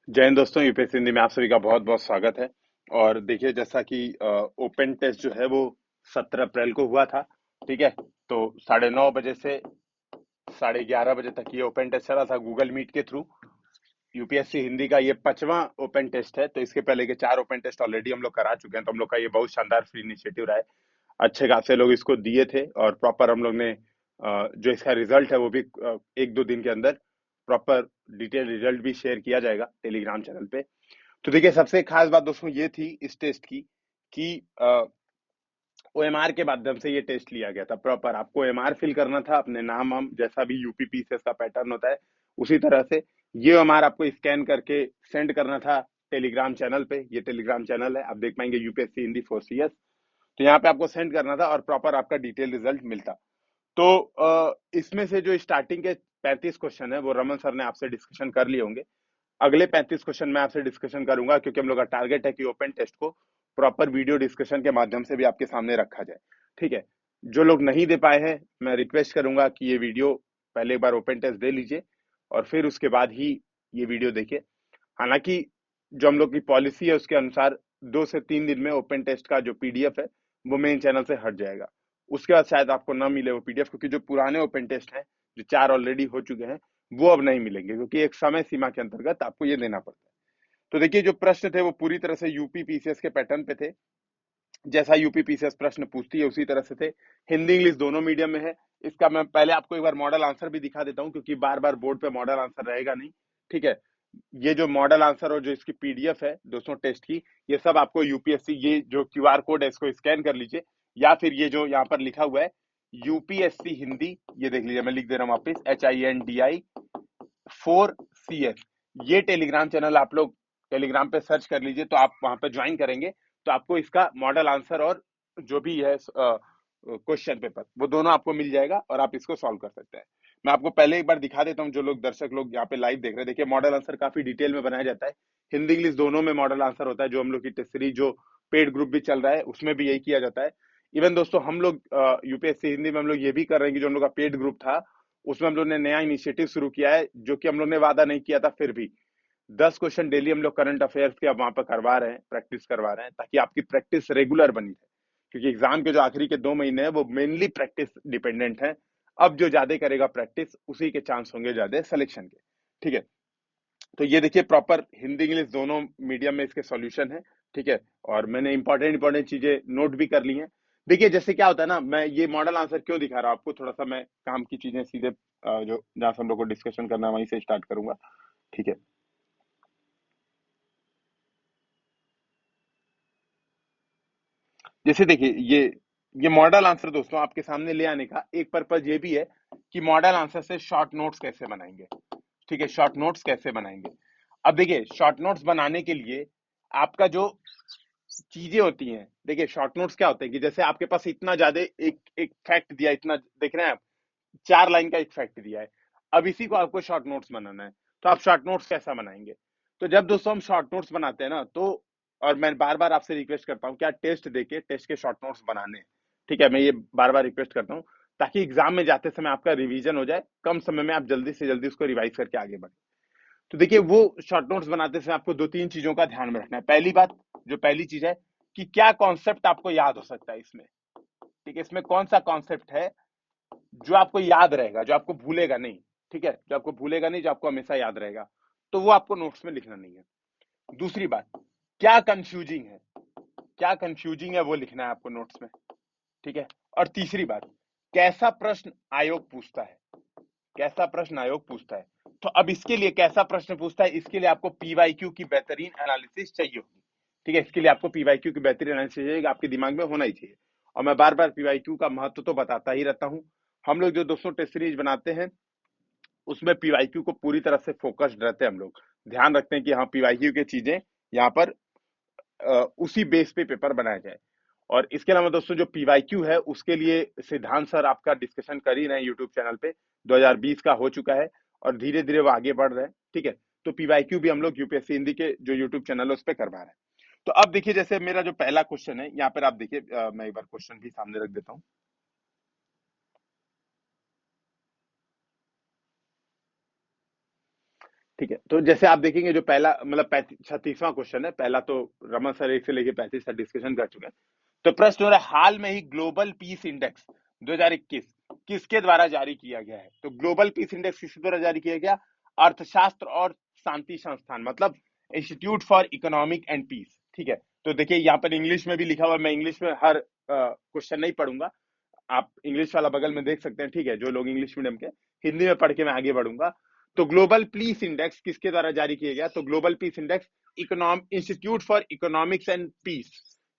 जय हिंद दोस्तों, यूपीएससी हिंदी में आप सभी का बहुत बहुत स्वागत है। और देखिए, जैसा कि ओपन टेस्ट जो है वो 17 अप्रैल को हुआ था। ठीक है। तो 9:30 बजे से 11:30 बजे तक ये ओपन टेस्ट चला था गूगल मीट के थ्रू। यूपीएससी हिंदी का ये 5वां ओपन टेस्ट है। तो इसके पहले के 4 ओपन टेस्ट ऑलरेडी हम लोग करा चुके हैं। तो हम लोग का ये बहुत शानदार फ्री इनिशिएटिव रहा है। अच्छे खासे लोग इसको दिए थे और प्रॉपर हम लोग ने जो इसका रिजल्ट है वो भी 1-2 दिन के अंदर प्रॉपर डिटेल रिजल्ट भी शेयर किया जाएगा टेलीग्राम चैनल पे। तो देखिए, सबसे खास बात दोस्तों ये थी इस टेस्ट की कि ओएमआर के माध्यम से ये टेस्ट लिया गया था। प्रॉपर आपको ओएमआर फिल करना था, अपने नाम हम जैसा भी यूपी पीसीएस का पैटर्न होता है उसी तरह से ये ओएमआर आपको स्कैन करके सेंड करना था टेलीग्राम चैनल पे। ये टेलीग्राम चैनल है, आप देख पाएंगे यूपीएससी हिंदी फॉर सीएस। तो यहाँ पे आपको सेंड करना था और प्रॉपर आपका डिटेल रिजल्ट मिलता। तो इसमें से जो स्टार्टिंग के 35 क्वेश्चन है वो रमन सर ने आपसे डिस्कशन कर लिए होंगे। अगले 35 क्वेश्चन मैं आपसे डिस्कशन करूंगा, क्योंकि हम लोग का टारगेट है कि ओपन टेस्ट को प्रॉपर वीडियो डिस्कशन के माध्यम से भी आपके सामने रखा जाए। ठीक है। जो लोग नहीं दे पाए हैं, मैं रिक्वेस्ट करूंगा कि ये वीडियो पहले एक बार ओपन टेस्ट दे लीजिए और फिर उसके बाद ही ये वीडियो देखिए। हालांकि जो हम लोग की पॉलिसी है उसके अनुसार 2 से 3 दिन में ओपन टेस्ट का जो पीडीएफ है वो मेन चैनल से हट जाएगा। उसके बाद शायद आपको ना मिले वो पीडीएफ, क्योंकि जो पुराने ओपन टेस्ट हैं, जो 4 ऑलरेडी हो चुके हैं, वो अब नहीं मिलेंगे, क्योंकि एक समय सीमा के अंतर्गत आपको ये देना पड़ता है। तो देखिए, जो प्रश्न थे वो पूरी तरह से यूपी पीसीएस के पैटर्न पे थे। जैसा यूपी पीसीएस प्रश्न पूछती है उसी तरह से थे। हिंदी इंग्लिश दोनों मीडियम में है। इसका मैं पहले आपको एक बार मॉडल आंसर भी दिखा देता हूँ, क्योंकि बार बार बोर्ड पे मॉडल आंसर रहेगा नहीं। ठीक है। ये जो मॉडल आंसर और जो इसकी पीडीएफ है दोस्तों टेस्ट की, ये सब आपको यूपीएससी, ये जो क्यूआर कोड है इसको स्कैन कर लीजिए, या फिर ये जो यहाँ पर लिखा हुआ है यूपीएससी हिंदी, ये देख लीजिए, मैं लिख दे रहा हूँ वापिस, HINDI 4CS। ये टेलीग्राम चैनल आप लोग टेलीग्राम पे सर्च कर लीजिए, तो आप वहां पे ज्वाइन करेंगे तो आपको इसका मॉडल आंसर और जो भी है क्वेश्चन पेपर वो दोनों आपको मिल जाएगा और आप इसको सॉल्व कर सकते हैं। मैं आपको पहले एक बार दिखा देता हूँ, जो लोग दर्शक लोग यहाँ पे लाइव देख रहे हैं। देखिए, मॉडल आंसर काफी डिटेल में बनाया जाता है। हिंदी इंग्लिश दोनों में मॉडल आंसर होता है। जो हम लोग की टेस्ट सीरीज जो पेड ग्रुप भी चल रहा है उसमें भी यही किया जाता है। इवन दोस्तों, हम लोग यूपीएससी हिंदी में हम लोग ये भी कर रहे हैं कि जो हम लोग का पेड ग्रुप था उसमें हम लोग ने नया इनिशिएटिव शुरू किया है, जो कि हम लोग ने वादा नहीं किया था। फिर भी 10 क्वेश्चन डेली हम लोग करंट अफेयर्स के अब वहां पर करवा रहे हैं, प्रैक्टिस करवा रहे हैं, ताकि आपकी प्रैक्टिस रेगुलर बनी रहे। क्योंकि एग्जाम के जो आखिरी के 2 महीने हैं वो मेनली प्रैक्टिस डिपेंडेंट है। अब जो ज्यादा करेगा प्रैक्टिस, उसी के चांस होंगे ज्यादा सिलेक्शन के। ठीक है। तो ये देखिए, प्रॉपर हिंदी इंग्लिश दोनों मीडियम में इसके सॉल्यूशन है। ठीक है। और मैंने इंपॉर्टेंट चीजें नोट भी कर ली हैं। देखिए, जैसे क्या होता है ना, मैं ये मॉडल आंसर क्यों दिखा रहा हूं आपको, थोड़ा सा मैं काम की चीजें सीधे जो जहां से हम लोग को डिस्कशन करना है वहीं से स्टार्ट करूंगा। ठीक है। जैसे देखिए, ये मॉडल आंसर दोस्तों आपके सामने ले आने का एक पर्पज ये भी है कि मॉडल आंसर से शॉर्ट नोट्स कैसे बनाएंगे। ठीक है, शॉर्ट नोट्स कैसे बनाएंगे। अब देखिए, शॉर्ट नोट्स बनाने के लिए आपका जो चीजें होती हैं, देखिए शॉर्ट नोट्स क्या होते हैं कि जैसे आपके पास इतना ज्यादा एक एक फैक्ट दिया, इतना देख रहे हैं आप, 4 लाइन का एक फैक्ट दिया है। अब इसी को आपको शॉर्ट नोट्स बनाना है। तो आप शॉर्ट नोट्स कैसा बनाएंगे। तो जब दोस्तों हम शॉर्ट नोट्स बनाते हैं ना, तो और मैं बार बार आपसे रिक्वेस्ट करता हूँ, क्या टेस्ट देके टेस्ट के शॉर्ट नोट्स बनाने हैं। ठीक है, मैं ये बार बार रिक्वेस्ट करता हूँ, ताकि एग्जाम में जाते समय आपका रिवीजन हो जाए, कम समय में आप जल्दी से जल्दी उसको रिवाइज करके आगे बढ़े। तो देखिए, वो शॉर्ट नोट्स बनाते समय आपको 2-3 चीजों का ध्यान में रखना है। पहली बात, जो पहली चीज है कि क्या कॉन्सेप्ट आपको याद हो सकता है इसमें। ठीक है, इसमें कौन सा कॉन्सेप्ट है जो आपको याद रहेगा, जो आपको भूलेगा नहीं। ठीक है, जो आपको भूलेगा नहीं, जो आपको हमेशा याद रहेगा, तो वो आपको नोट्स में लिखना नहीं है। दूसरी बात, क्या कंफ्यूजिंग है, क्या कंफ्यूजिंग है वो लिखना है आपको नोट्स में। ठीक है। और तीसरी बात, कैसा प्रश्न आयोग पूछता है, कैसा प्रश्न आयोग पूछता है। तो अब इसके लिए कैसा प्रश्न पूछता है, इसके लिए आपको पीवाईक्यू की बेहतरीन एनालिसिस चाहिए होगी। ठीक है, इसके लिए आपको पीवाईक्यू की बेहतरीन एनालिसिस चाहिए, आपके दिमाग में होना ही चाहिए। और मैं बार बार पीवाईक्यू का महत्व तो बताता ही रहता हूं। हम लोग जो दोस्तों टेस्ट सीरीज बनाते हैं उसमें पीवाईक्यू को पूरी तरह से फोकस्ड रहते हैं। हम लोग ध्यान रखते हैं कि हाँ, पीवाईक्यू की चीजें यहाँ पर उसी बेस पे पेपर बनाया जाए। और इसके अलावा दोस्तों, जो पीवाईक्यू है उसके लिए सिद्धांत सर आपका डिस्कशन कर ही रहे हैं यूट्यूब चैनल पे। 2020 का हो चुका है और धीरे धीरे वो आगे बढ़ रहे हैं। ठीक है। तो पीवाईक्यू भी हम लोग यूपीएससी हिंदी के जो यूट्यूब चैनल है उस पर करवा रहे हैं। तो अब देखिए, जैसे मेरा जो पहला क्वेश्चन है यहाँ पर आप देखिए, मैं एक बार क्वेश्चन भी सामने रख देता हूँ। ठीक है, तो जैसे आप देखेंगे जो पहला मतलब 36वां क्वेश्चन है, पहला तो रमन सर 1 से लेके 35 तक डिस्कशन कर चुके हैं। तो प्रश्न हो रहा है, हाल में ही ग्लोबल पीस इंडेक्स 2021 किसके द्वारा जारी किया गया है? तो ग्लोबल पीस इंडेक्स किसके द्वारा जारी किया गया? अर्थशास्त्र और शांति संस्थान, मतलब institute for economic and peace. ठीक है, तो देखिए यहाँ पर इंग्लिश में भी लिखा हुआ है, मैं इंग्लिश में हर क्वेश्चन नहीं पढ़ूंगा, आप इंग्लिश वाला बगल में देख सकते हैं। ठीक है, जो लोग इंग्लिश मीडियम के, हिंदी में पढ़ के मैं आगे बढ़ूंगा। तो ग्लोबल पीस इंडेक्स किसके द्वारा जारी किया गया? तो global peace index institute for economics and peace,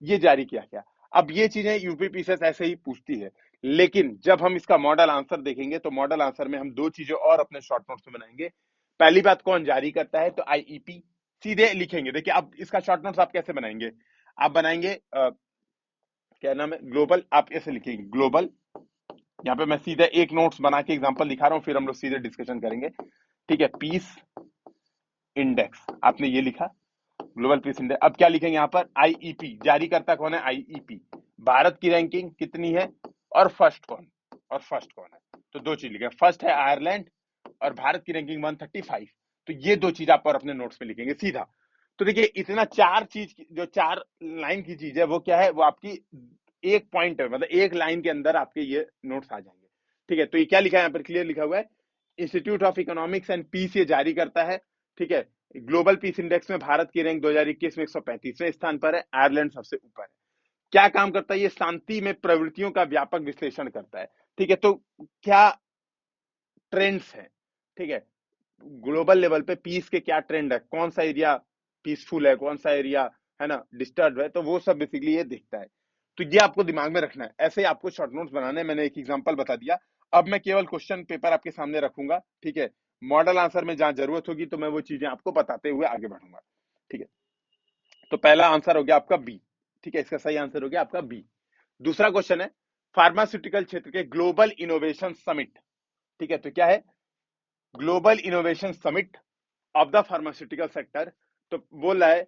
ये जारी किया गया। अब ये चीजें यूपीपीसीएस ऐसे ही पूछती है, लेकिन जब हम इसका मॉडल आंसर देखेंगे तो मॉडल आंसर में हम दो चीजें और अपने शॉर्ट नोट्स में बनाएंगे। पहली बात, कौन जारी करता है? तो आईईपी, सीधे लिखेंगे। देखिए अब इसका शॉर्ट नोट्स आप कैसे बनाएंगे? आप बनाएंगे क्या नाम है, ग्लोबल, आप ऐसे लिखेंगे ग्लोबल। यहाँ पे मैं सीधे एक नोट्स बना के एग्जांपल दिखा रहा हूँ, फिर हम लोग सीधे डिस्कशन करेंगे। ठीक है, पीस इंडेक्स आपने ये लिखा, ग्लोबल पीस इंडेक्स। अब क्या लिखेंगे यहाँ पर? आईईपी, जारी करता कौन है? आईईपी। भारत की रैंकिंग कितनी है और फर्स्ट कौन है? तो दो चीज लिखेंगे, फर्स्ट है आयरलैंड और भारत की रैंकिंग 135। तो ये दो चीज आप और अपने नोट्स में लिखेंगे सीधा। तो देखिए इतना चार चीज, जो चार लाइन की चीज है वो क्या है? वो आपकी एक पॉइंट है, मतलब एक लाइन के अंदर आपके ये नोट्स आ जाएंगे। ठीक है, तो ये क्या लिखा है यहाँ पर? क्लियर लिखा हुआ है, institute of economics and peace ये जारी करता है। ठीक है, ग्लोबल पीस इंडेक्स में भारत की रैंक 2021 में 135वें स्थान पर है, आयरलैंड सबसे ऊपर है। क्या काम करता है? ये शांति में प्रवृत्तियों का व्यापक विश्लेषण करता है। ठीक है, तो क्या ट्रेंड्स हैं? ठीक है, ग्लोबल लेवल पे पीस के क्या ट्रेंड है, कौन सा एरिया पीसफुल है, कौन सा एरिया है ना डिस्टर्ब है, तो वो सब बेसिकली ये देखता है। तो ये आपको दिमाग में रखना है, ऐसे ही आपको शॉर्ट नोट्स बनाने हैं। मैंने एक एग्जांपल बता दिया, अब मैं केवल क्वेश्चन पेपर आपके सामने रखूंगा। ठीक है, मॉडल आंसर में जहां जरूरत होगी तो मैं वो चीजें आपको बताते हुए आगे बढ़ूंगा। ठीक है, तो पहला आंसर हो गया आपका बी। ठीक है, इसका सही आंसर हो गया आपका बी। दूसरा क्वेश्चन है, फार्मास्यूटिकल क्षेत्र के ग्लोबल इनोवेशन समिट। ठीक है, तो क्या है? Global innovation summit of the pharmaceutical sector. तो बोल रहा है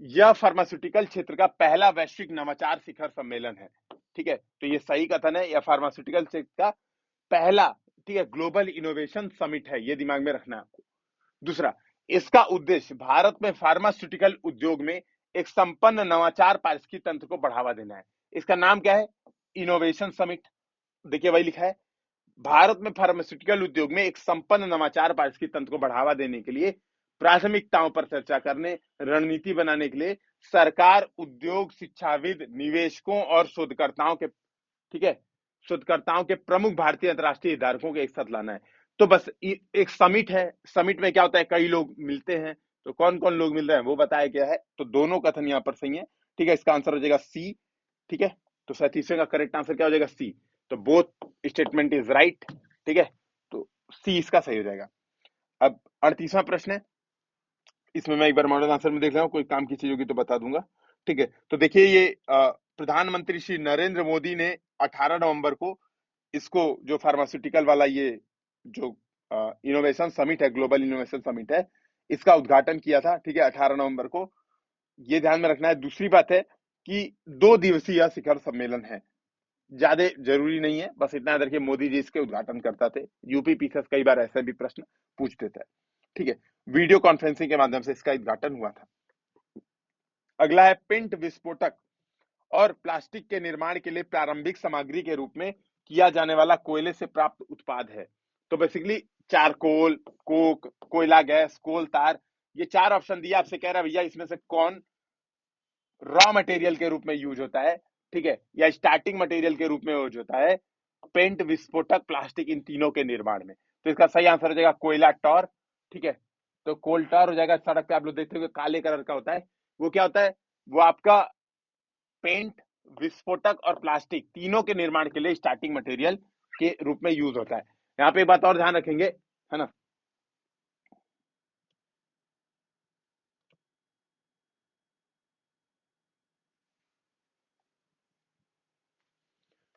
यह फार्मास्यूटिकल क्षेत्र का पहला वैश्विक नवाचार शिखर सम्मेलन है। ठीक है, तो ये सही कथन है, यह फार्मास्यूटिकल क्षेत्र का पहला, ठीक है, ग्लोबल इनोवेशन समिट है, ये दिमाग में रखना है आपको। दूसरा, इसका उद्देश्य भारत में फार्मास्यूटिकल उद्योग में एक संपन्न नवाचार पारिस्थितिकी तंत्र को बढ़ावा देना है। इसका नाम क्या है? Innovation summit. देखिए वही लिखा है, भारत में फार्मास्यूटिकल उद्योग में एक संपन्न नवाचार पारिस्थितिकी तंत्र को बढ़ावा देने के लिए प्राथमिकताओं पर चर्चा करने, रणनीति बनाने के लिए सरकार, उद्योग, शिक्षाविद, निवेशकों और शोधकर्ताओं के, ठीक है, शोधकर्ताओं के प्रमुख भारतीय अंतर्राष्ट्रीय हितधारकों के एक साथ लाना है। तो बस एक समिट है, समिट में क्या होता है? कई लोग मिलते हैं। तो कौन कौन लोग मिल रहे हैं वो बताया गया है। तो दोनों कथन यहाँ पर सही है। ठीक है, इसका आंसर हो जाएगा सी। ठीक है, तो 37वें का करेक्ट आंसर क्या हो जाएगा? सी। तो बोथ स्टेटमेंट इज राइट। ठीक है, तो सी इसका सही हो जाएगा। अब 38वां प्रश्न है, इसमें मैं एक बार मॉडल आंसर में देख रहा हूँ, कोई काम की चीज होगी तो बता दूंगा। ठीक है, तो देखिए ये प्रधानमंत्री श्री नरेंद्र मोदी ने 18 नवंबर को इसको, जो फार्मास्यूटिकल वाला ये जो इनोवेशन समिट है, ग्लोबल इनोवेशन समिट है, इसका उद्घाटन किया था। ठीक है, 18 नवंबर को, ये ध्यान में रखना है। दूसरी बात है कि 2 दिवसीय शिखर सम्मेलन है, ज्यादा जरूरी नहीं है, बस इतना याद रखिए मोदी जी इसके उद्घाटन करता थे। यूपी पीसीएस कई बार ऐसे भी प्रश्न पूछ देता है। ठीक है, वीडियो कॉन्फ्रेंसिंग के माध्यम से इसका उद्घाटन हुआ था। अगला है, पेंट विस्फोटक और प्लास्टिक के निर्माण के लिए प्रारंभिक सामग्री के रूप में किया जाने वाला कोयले से प्राप्त उत्पाद है। तो बेसिकली चारकोल, कोक, कोयला गैस, कोल तार, ये चार ऑप्शन दिया, आपसे कह रहा है भैया इसमें से कौन रॉ मटेरियल के रूप में यूज होता है, ठीक है, या स्टार्टिंग मटेरियल के रूप में यूज होता है पेंट, विस्फोटक, प्लास्टिक, इन तीनों के निर्माण में। तो इसका सही आंसर हो जाएगा कोयला टॉर। ठीक है, तो कोल टॉर हो जाएगा। सड़क पे आप लोग देखते हो काले कलर का होता है, वो क्या होता है? वो आपका पेंट, विस्फोटक और प्लास्टिक तीनों के निर्माण के लिए स्टार्टिंग मटेरियल के रूप में यूज होता है। यहाँ पे एक बात और ध्यान रखेंगे, है ना,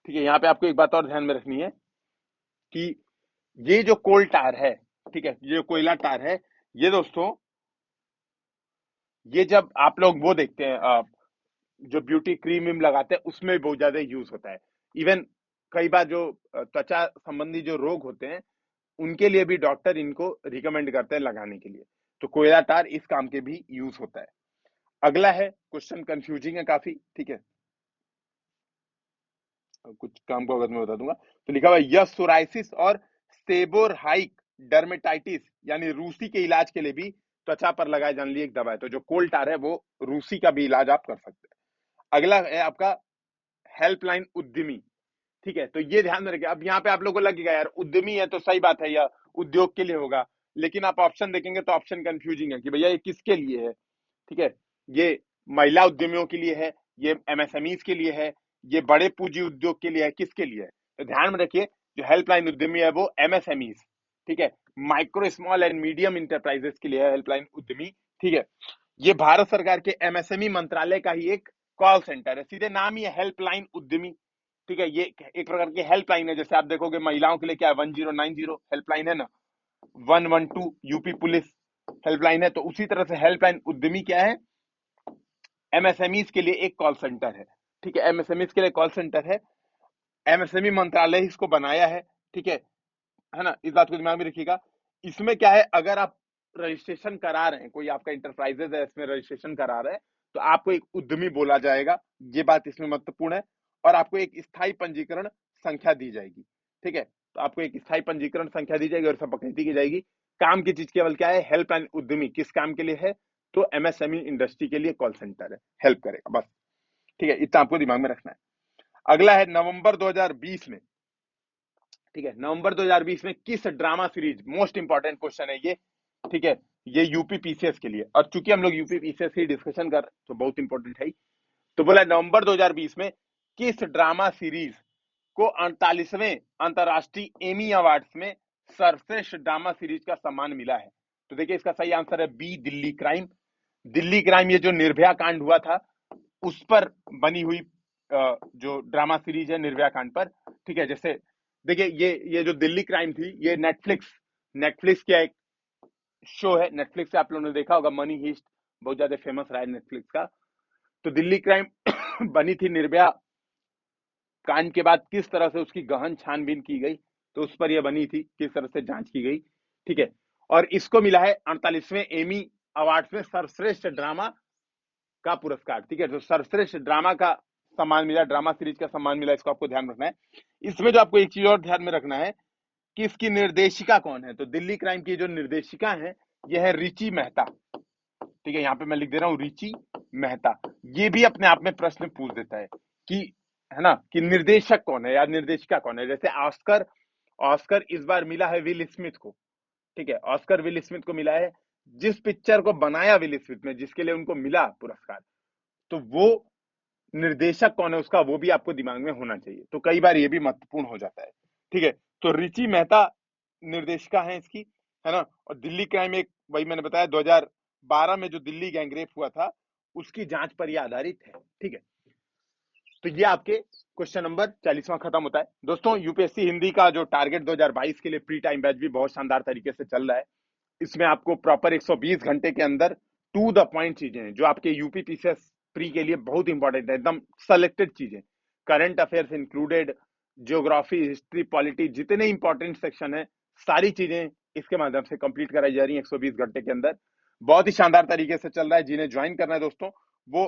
ठीक है, यहाँ पे आपको एक बात और ध्यान में रखनी है कि ये जो कोल टार है, ठीक है, ये जो कोयला टार है, ये दोस्तों, ये जब आप लोग वो देखते हैं जो ब्यूटी क्रीम विम लगाते हैं उसमें बहुत ज्यादा यूज होता है। इवन कई बार जो त्वचा संबंधी जो रोग होते हैं उनके लिए भी डॉक्टर इनको रिकमेंड करते हैं लगाने के लिए। तो कोयला टार इस काम के भी यूज होता है। अगला है क्वेश्चन, कंफ्यूजिंग है काफी, ठीक है, कुछ काम को अगर मैं बता दूंगा तो लिखा हुआ है यह सोराइसिस और सेबोरहाइक डर्मेटाइटिस यानी रूसी के इलाज के लिए भी त्वचा पर लगाए जाने वाली एक दवा है। तो जो कोल टार है वो रूसी का भी इलाज आप कर सकते हैं। अगला है आपका हेल्पलाइन उद्यमी, ठीक है। तो ये ध्यान में रखिए। अब यहाँ पे आप लोगों को लगेगा यार उद्यमी है तो सही बात है, यह उद्योग के लिए होगा, लेकिन आप ऑप्शन देखेंगे तो ऑप्शन कंफ्यूजिंग है कि भैया ये किसके लिए है, ठीक है। ये महिला उद्यमियों के लिए है, ये एमएसएमईज के लिए है, ये बड़े पूंजी उद्योग के लिए है, किसके लिए है? तो ध्यान में रखिए जो हेल्पलाइन उद्यमी है वो एमएसएमईज, ठीक है, micro small and medium enterprises के लिए है हेल्पलाइन उद्यमी, ठीक है। ये भारत सरकार के एमएसएमई मंत्रालय का ही एक कॉल सेंटर है, सीधे नाम ही है हेल्पलाइन उद्यमी, ठीक है। ये एक प्रकार की हेल्पलाइन है, जैसे आप देखोगे महिलाओं के लिए क्या है 1090 हेल्पलाइन है ना, 112 यूपी पुलिस हेल्पलाइन है, तो उसी तरह से हेल्पलाइन उद्यमी क्या है, एमएसएमईज के लिए एक कॉल सेंटर है, ठीक है। एमएसएमईज के लिए कॉल सेंटर है, एमएसएमई मंत्रालय ही इसको बनाया ठीक है ना, इस बात को दिमाग में रखिएगा। इसमें क्या है, अगर आप रजिस्ट्रेशन करा रहे हैं, कोई आपका इंटरप्राइजेज है इसमें रजिस्ट्रेशन करा रहे हैं, तो आपको एक उद्यमी बोला जाएगा, ये बात इसमें महत्वपूर्ण है। और आपको एक स्थायी पंजीकरण संख्या दी जाएगी, ठीक है। तो आपको एक स्थायी पंजीकरण संख्या दी जाएगी और सब बकैती की जाएगी। काम की चीज केवल क्या है, हेल्पलाइन उद्यमी किस काम के लिए है, तो एमएसएमई इंडस्ट्री के लिए कॉल सेंटर है, हेल्प करेगा बस, ठीक है। इतना आपको दिमाग में रखना है। अगला है नवंबर 2020 में, ठीक है, नवंबर 2020 में किस drama series, most important question है ये, ठीक है, ये यूपी पीसीएस के लिए, और चूंकि हम लोग यूपी पीसीएस ही डिस्कशन कर तो बहुत इंपॉर्टेंट है ही। तो बोला नवंबर 2020 में किस ड्रामा सीरीज को 48वें अंतरराष्ट्रीय एमी अवार्ड्स में सर्वश्रेष्ठ ड्रामा सीरीज का सम्मान मिला है? तो देखिए इसका सही आंसर है B, Delhi crime. Delhi crime ये जो निर्भया कांड हुआ था उस पर बनी हुई जो ड्रामा सीरीज है निर्भया कांड पर, ठीक है। जैसे देखिए ये जो दिल्ली क्राइम थी ये नेटफ्लिक्स नेटफ्लिक्स का एक शो है, नेटफ्लिक्स से आप लोगों ने देखा होगा, मनी हीस्ट बहुत ज्यादा फेमस रहा है नेटफ्लिक्स का। तो दिल्ली क्राइम बनी थी निर्भया कांड के बाद, किस तरह से उसकी गहन छानबीन की गई, तो उस पर यह बनी थी, किस तरह से जांच की गई, ठीक है। और इसको मिला है 48वें एमी अवार्ड में सर्वश्रेष्ठ ड्रामा का पुरस्कार, ठीक है। तो सर्वश्रेष्ठ ड्रामा का सम्मान मिला, ड्रामा सीरीज का सम्मान मिला, इसको आपको ध्यान रखना है। इसमें जो आपको एक चीज और ध्यान में रखना है कि इसकी निर्देशिका कौन है। तो दिल्ली क्राइम की जो निर्देशिका है यह है रिची मेहता, ठीक है। यहाँ पे मैं लिख दे रहा हूँ रिची मेहता। ये भी अपने आप में प्रश्न पूछ देता है कि, है ना, कि निर्देशक कौन है या निर्देशिका कौन है। जैसे ऑस्कर, ऑस्कर इस बार मिला है विल स्मिथ को, ठीक है, ऑस्कर विल स्मिथ को मिला है। जिस पिक्चर को बनाया विल स्मिथ ने, जिसके लिए उनको मिला पुरस्कार, तो वो निर्देशक कौन है उसका वो भी आपको दिमाग में होना चाहिए। तो कई बार ये भी महत्वपूर्ण हो जाता है, ठीक है। तो रिची मेहता निर्देशिका है इसकी, है ना। और दिल्ली क्राइम एक, वही मैंने बताया 2012 में जो दिल्ली गैंगरेप हुआ था उसकी जांच पर यह आधारित है, ठीक है। तो ये आपके क्वेश्चन नंबर 40वां खत्म होता है। दोस्तों यूपीएससी हिंदी का जो टारगेट 2022 के लिए प्री टाइम बैच भी बहुत शानदार तरीके से चल रहा है। इसमें आपको प्रॉपर 120 घंटे के अंदर टू द पॉइंट चीजें हैं जो आपके यूपी पीसीएस प्री के लिए बहुत इंपॉर्टेंट है, एकदम सेलेक्टेड चीजें, current affairs included, geography, history, polity, जितने इंपॉर्टेंट सेक्शन है सारी चीजें इसके माध्यम से कंप्लीट कराई जा रही है 120 घंटे के अंदर। बहुत ही शानदार तरीके से चल रहा है। जिन्हें ज्वाइन करना है दोस्तों वो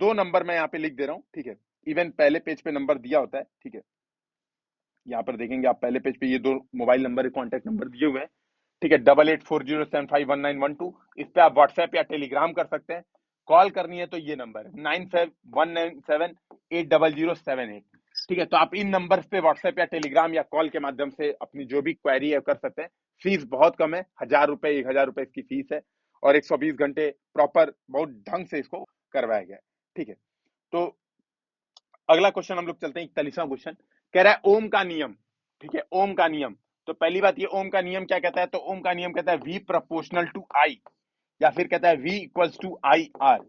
2 नंबर मैं यहाँ पे लिख दे रहा हूँ, ठीक है। इवन पहले पेज पे नंबर दिया होता है, ठीक है। यहाँ पर देखेंगे आप पहले पेज पे ये 2 मोबाइल नंबर, कॉन्टैक्ट नंबर दिए हुए हैं, ठीक है। 8840751912। इस पे आप व्हाट्सएप या टेलीग्राम कर सकते हैं। कॉल करनी है तो ये नंबर है 9519780078, ठीक है। तो आप इन नंबर पे व्हाट्सएप या टेलीग्राम या कॉल के माध्यम से अपनी जो भी क्वेरी है कर सकते हैं। फीस बहुत कम है, 1000 रुपए, 1000 रुपए इसकी फीस है, और 120 घंटे प्रॉपर बहुत ढंग से इसको करवाया गया है, ठीक है। तो अगला क्वेश्चन हम लोग चलते हैं, 41वां क्वेश्चन कह रहा है ओम का नियम, ठीक है, ओम का नियम। तो पहली बात ये ओम का नियम क्या कहता है, तो ओम का नियम कहता है V प्रोपोर्शनल टू I, या फिर कहता है V इक्वल्स टू IR,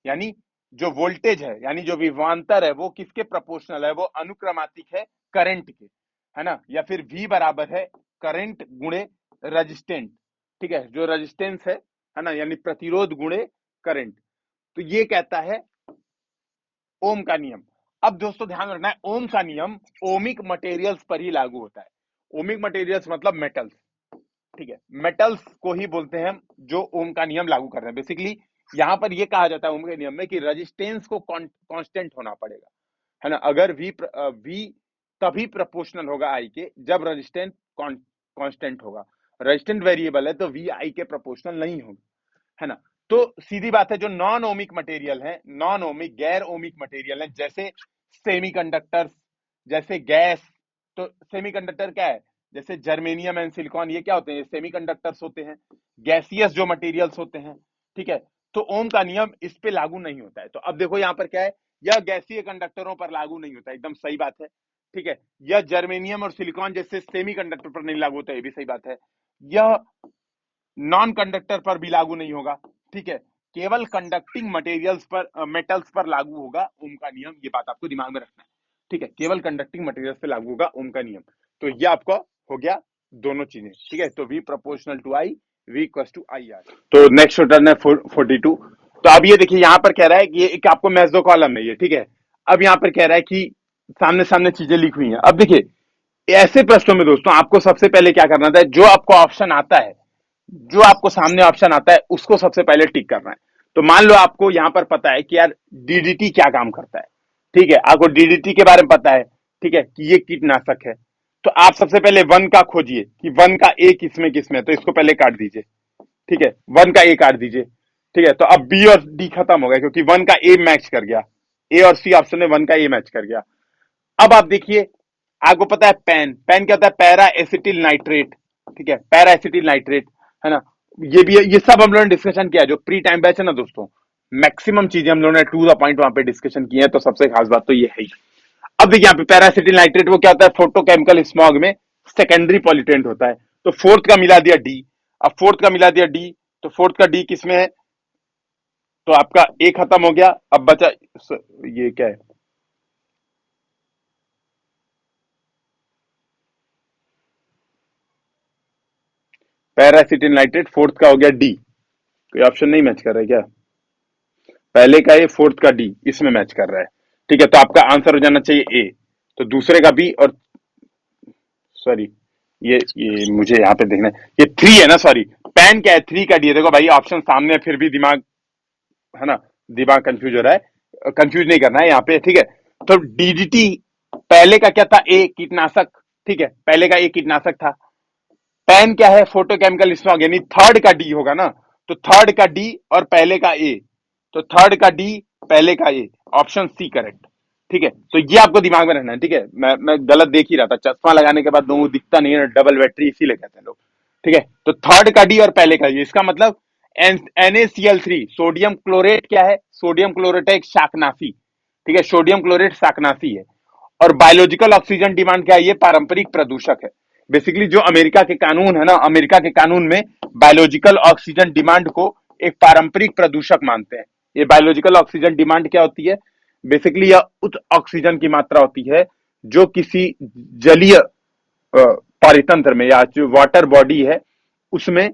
यानी जो वोल्टेज है यानी जो विभवांतर है वो किसके प्रोपोर्शनल है, वो अनुक्रमातिक है करंट के, है ना। या फिर V बराबर है करंट गुणे रजिस्टेंट, ठीक है, जो रजिस्टेंस है ना, यानी प्रतिरोध गुणे करंट। तो ये कहता है ओम का नियम। अब दोस्तों ध्यान रखना है ओम का नियम ओमिक मटेरियल्स पर ही लागू होता है। ओमिक मटेरियल्स मतलब मेटल्स, ठीक है, मेटल्स को ही बोलते हैं हम जो ओम का नियम लागू कर रहे हैं। बेसिकली यहां पर ये कहा जाता है ओम के नियम में कि रेजिस्टेंस को कांस्टेंट होना पड़ेगा, है ना। अगर वी तभी प्रोपोर्शनल होगा आई के जब रेजिस्टेंस कांस्टेंट होगा। रेजिस्टेंस वेरिएबल है तो वी आई के प्रोपोर्शनल नहीं होगा, है ना। तो सीधी बात है, जो नॉन ओमिक मटेरियल है, नॉन ओमिक गैर ओमिक मटेरियल है, जैसे सेमीकंडक्टर्स, जैसे गैस। तो सेमीकंडक्टर क्या है, जैसे जर्मेनियम एंड सिलिकॉन, ये क्या होते हैं, सेमीकंडक्टर्स होते हैं, गैसियस जो मटेरियल्स होते हैं, ठीक है। तो ओम का नियम इस पे लागू नहीं होता है। तो अब देखो यहां पर क्या है, यह गैसीय कंडक्टरों पर लागू नहीं होता, एकदम सही बात है, ठीक है। यह जर्मेनियम और सिलिकॉन जैसे सेमीकंडक्टर पर नहीं लागू होता, ये भी सही बात है। यह नॉन कंडक्टर पर भी लागू नहीं होगा, ठीक है। केवल कंडक्टिंग मटेरियल्स पर, मेटल्स पर लागू होगा ओम का नियम, ये बात आपको दिमाग में रखना है, ठीक है। केवल कंडक्टिंग मटेरियल्स पे लागू होगा ओम का नियम। तो ये आपका हो गया दोनों चीजें, ठीक है। तो v proportional to I, v equal to I R. तो नेक्स्ट टर्न है 42। तो अब ये देखिए यहां पर कह रहा है कि ये एक आपको मेसो कॉलम है ये, ठीक है। अब यहां पर कह रहा है कि सामने सामने चीजें लिखी हुई हैं। अब देखिए ऐसे प्रश्नों में दोस्तों आपको सबसे पहले क्या करना था, जो आपको ऑप्शन आता है, जो आपको सामने ऑप्शन आता है उसको सबसे पहले टिक करना है। तो मान लो आपको यहां पर पता है कि यार डीडीटी क्या काम करता है, ठीक है, आपको डीडीटी के बारे में पता है, ठीक है, कि ये कीटनाशक है। तो आप सबसे पहले वन का खोजिए कि वन का ए किसमें किसमें, तो इसको पहले काट दीजिए, ठीक है, वन का ए काट दीजिए, ठीक है। तो अब बी और डी खत्म हो गया क्योंकि वन का ए मैच कर गया, ए और सी ऑप्शन में वन का ए मैच कर गया। अब आप देखिए, आपको पता है पेन, पेन क्या होता है, पैरा एसिटिल नाइट्रेट, ठीक है, पैरा एसिटिल नाइट्रेट, है ना। ये भी ये सब हम लोगों ने डिस्कशन किया जो प्री टाइम बैच है ना दोस्तों, मैक्सिमम चीजें हम लोगों ने टू द पॉइंट वहां पे डिस्कशन की है। तो सबसे खास बात तो ये है ही। अब देखिए यहाँ पे पैरासिटिल नाइट्रेट वो क्या होता है, फोटोकेमिकल स्मॉग में सेकेंडरी पॉल्यूटेंट होता है। तो फोर्थ का मिला दिया डी, अब फोर्थ का मिला दिया डी, तो फोर्थ का डी किसमें है, तो आपका ए खत्म हो गया। अब बचा ये क्या है, पैरासिटिल नाइट्रेट फोर्थ का हो गया डी। कोई ऑप्शन नहीं मैच कर रहा है क्या, पहले का ए फोर्थ का डी इसमें मैच कर रहा है, ठीक है। तो आपका आंसर हो जाना चाहिए ए। तो दूसरे का बी और सॉरी, ये मुझे यहाँ पे देखना है, ये थ्री है ना, सॉरी, पैन क्या है, थ्री का डी है। देखो भाई ऑप्शन सामने है, फिर भी दिमाग, है ना, दिमाग कंफ्यूज हो रहा है, कंफ्यूज नहीं करना है यहाँ पे, ठीक है। तो डीडीटी पहले का क्या था, ए कीटनाशक, ठीक है, पहले का ए कीटनाशक था। पैन क्या है, फोटोकेमिकल स्मॉग, यानी थर्ड का डी होगा ना। तो थर्ड का डी और पहले का ए, तो थर्ड का डी पहले का ए, ऑप्शन सी करेक्ट, ठीक है। तो ये आपको दिमाग में रखना है, ठीक है। मैं गलत देख ही रहा था, चश्मा लगाने के बाद दोनों दिखता नहीं है, डबल बैटरी इसीलिए कहते हैं लोग, ठीक है। तो थर्ड का डी और पहले का ये, इसका मतलब NaCl3 सोडियम क्लोरेट क्या है, सोडियम क्लोरेट है एक शाकनाशी, ठीक है, सोडियम क्लोरेट शाकनाशी है। और बायोलॉजिकल ऑक्सीजन डिमांड क्या है, ये पारंपरिक प्रदूषक है। बेसिकली जो अमेरिका के कानून है ना, अमेरिका के कानून में बायोलॉजिकल ऑक्सीजन डिमांड को एक पारंपरिक प्रदूषक मानते हैं। ये बायोलॉजिकल ऑक्सीजन डिमांड क्या होती है, बेसिकली यह उच्च ऑक्सीजन की मात्रा होती है जो किसी जलीय पारितंत्र में या जो वाटर बॉडी है उसमें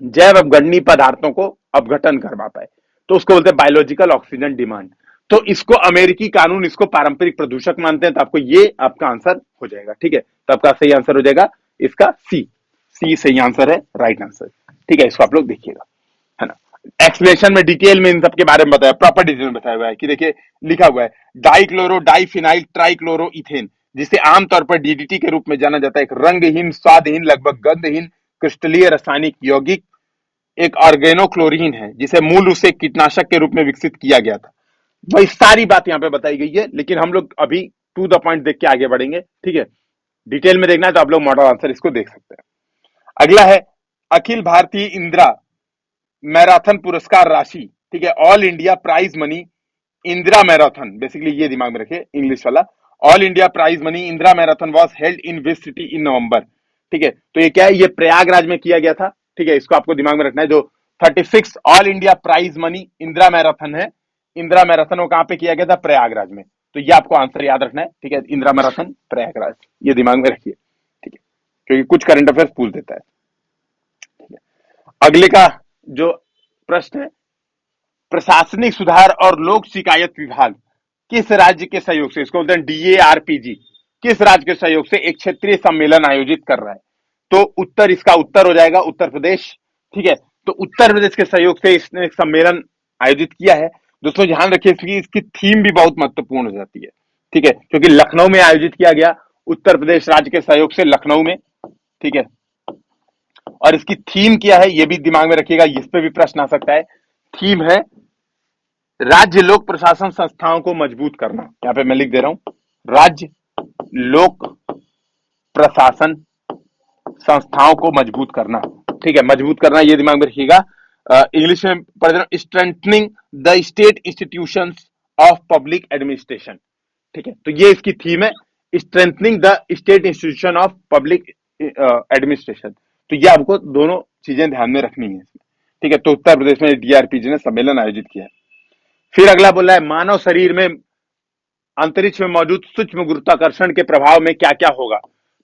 जैव अपघटनीय पदार्थों को अपघटन करवा पाए, तो उसको बोलते हैं बायोलॉजिकल ऑक्सीजन डिमांड। तो इसको अमेरिकी कानून इसको पारंपरिक प्रदूषक मानते हैं। तो आपको ये आपका आंसर हो जाएगा, ठीक है। तो आपका सही आंसर हो जाएगा इसका सी, सी सही आंसर है, राइट आंसर, ठीक है। इसको आप लोग देखिएगा, है ना। एक्सप्लेनेशन में डिटेल में इन सब के बारे में बताया, प्रॉपर डिटेल में बताया हुआ है कि देखिए लिखा हुआ है डाइक्लोरो डाइफिनाइल ट्राइक्लोरो इथेन, जिसे आमतौर पर डीडीटी के रूप में जाना जाता है, एक रंगहीन, स्वादहीन, लगभग गंधहीन क्रिस्टलीय रासायनिक यौगिक, एक ऑर्गेनोक्लोरीन है जिसे मूल रूप से कीटनाशक के रूप में विकसित किया गया था। भाई सारी बात यहाँ पे बताई गई है, लेकिन हम लोग अभी टू द पॉइंट देख के आगे बढ़ेंगे, ठीक है। डिटेल में देखना है तो आप लोग मॉडल आंसर इसको देख सकते हैं। अगला है अखिल भारतीय इंदिरा मैराथन पुरस्कार राशि, ठीक है, all India prize money Indira marathon, basically ये दिमाग में रखे इंग्लिश वाला, all India prize money Indira marathon was held in which city in November, ठीक है। तो ये क्या है, ये प्रयागराज में किया गया था, ठीक है। इसको आपको दिमाग में रखना है। जो 36 all India prize money Indira marathon है, इंदिरा मैराथन वो कहां पे किया गया था, प्रयागराज में। तो ये आपको आंसर याद रखना है, ठीक है, इंदिरा मैराथन प्रयागराज, ये दिमाग में रखिए, ठीक है, क्योंकि कुछ करंट अफेयर्स पूछ देता है, ठीक है। अगले का जो प्रश्न है, प्रशासनिक सुधार और लोक शिकायत विभाग किस राज्य के सहयोग से, इसको बोलते हैं DARPG, किस राज्य के सहयोग से एक क्षेत्रीय सम्मेलन आयोजित कर रहा है? तो उत्तर, इसका उत्तर हो जाएगा उत्तर प्रदेश। ठीक है, तो उत्तर प्रदेश के सहयोग से इसने एक सम्मेलन आयोजित किया है। दोस्तों ध्यान रखिए इसकी थीम भी बहुत महत्वपूर्ण हो जाती है। ठीक है, क्योंकि लखनऊ में आयोजित किया गया, उत्तर प्रदेश राज्य के सहयोग से लखनऊ में। ठीक है, और इसकी थीम क्या है ये भी दिमाग में रखिएगा, इस पे भी प्रश्न आ सकता है। थीम है राज्य लोक प्रशासन संस्थाओं को मजबूत करना। यहां पे मैं लिख दे रहा हूं, राज्य लोक प्रशासन संस्थाओं को मजबूत करना। ठीक है, मजबूत करना ये दिमाग में रखिएगा। इंग्लिश में पढ़ रहा हूं, strengthening the state institutions of public administration. ठीक है, तो ये इसकी थीम है, strengthening the state institution of public administration. तो ये आपको दोनों चीजें ध्यान में रखनी है। ठीक है, तो उत्तर प्रदेश में डीआरपीजी ने सम्मेलन आयोजित किया है। फिर अगला बोला है मानव शरीर में अंतरिक्ष में मौजूद सूक्ष्म गुरुत्वाकर्षण के प्रभाव में क्या क्या होगा।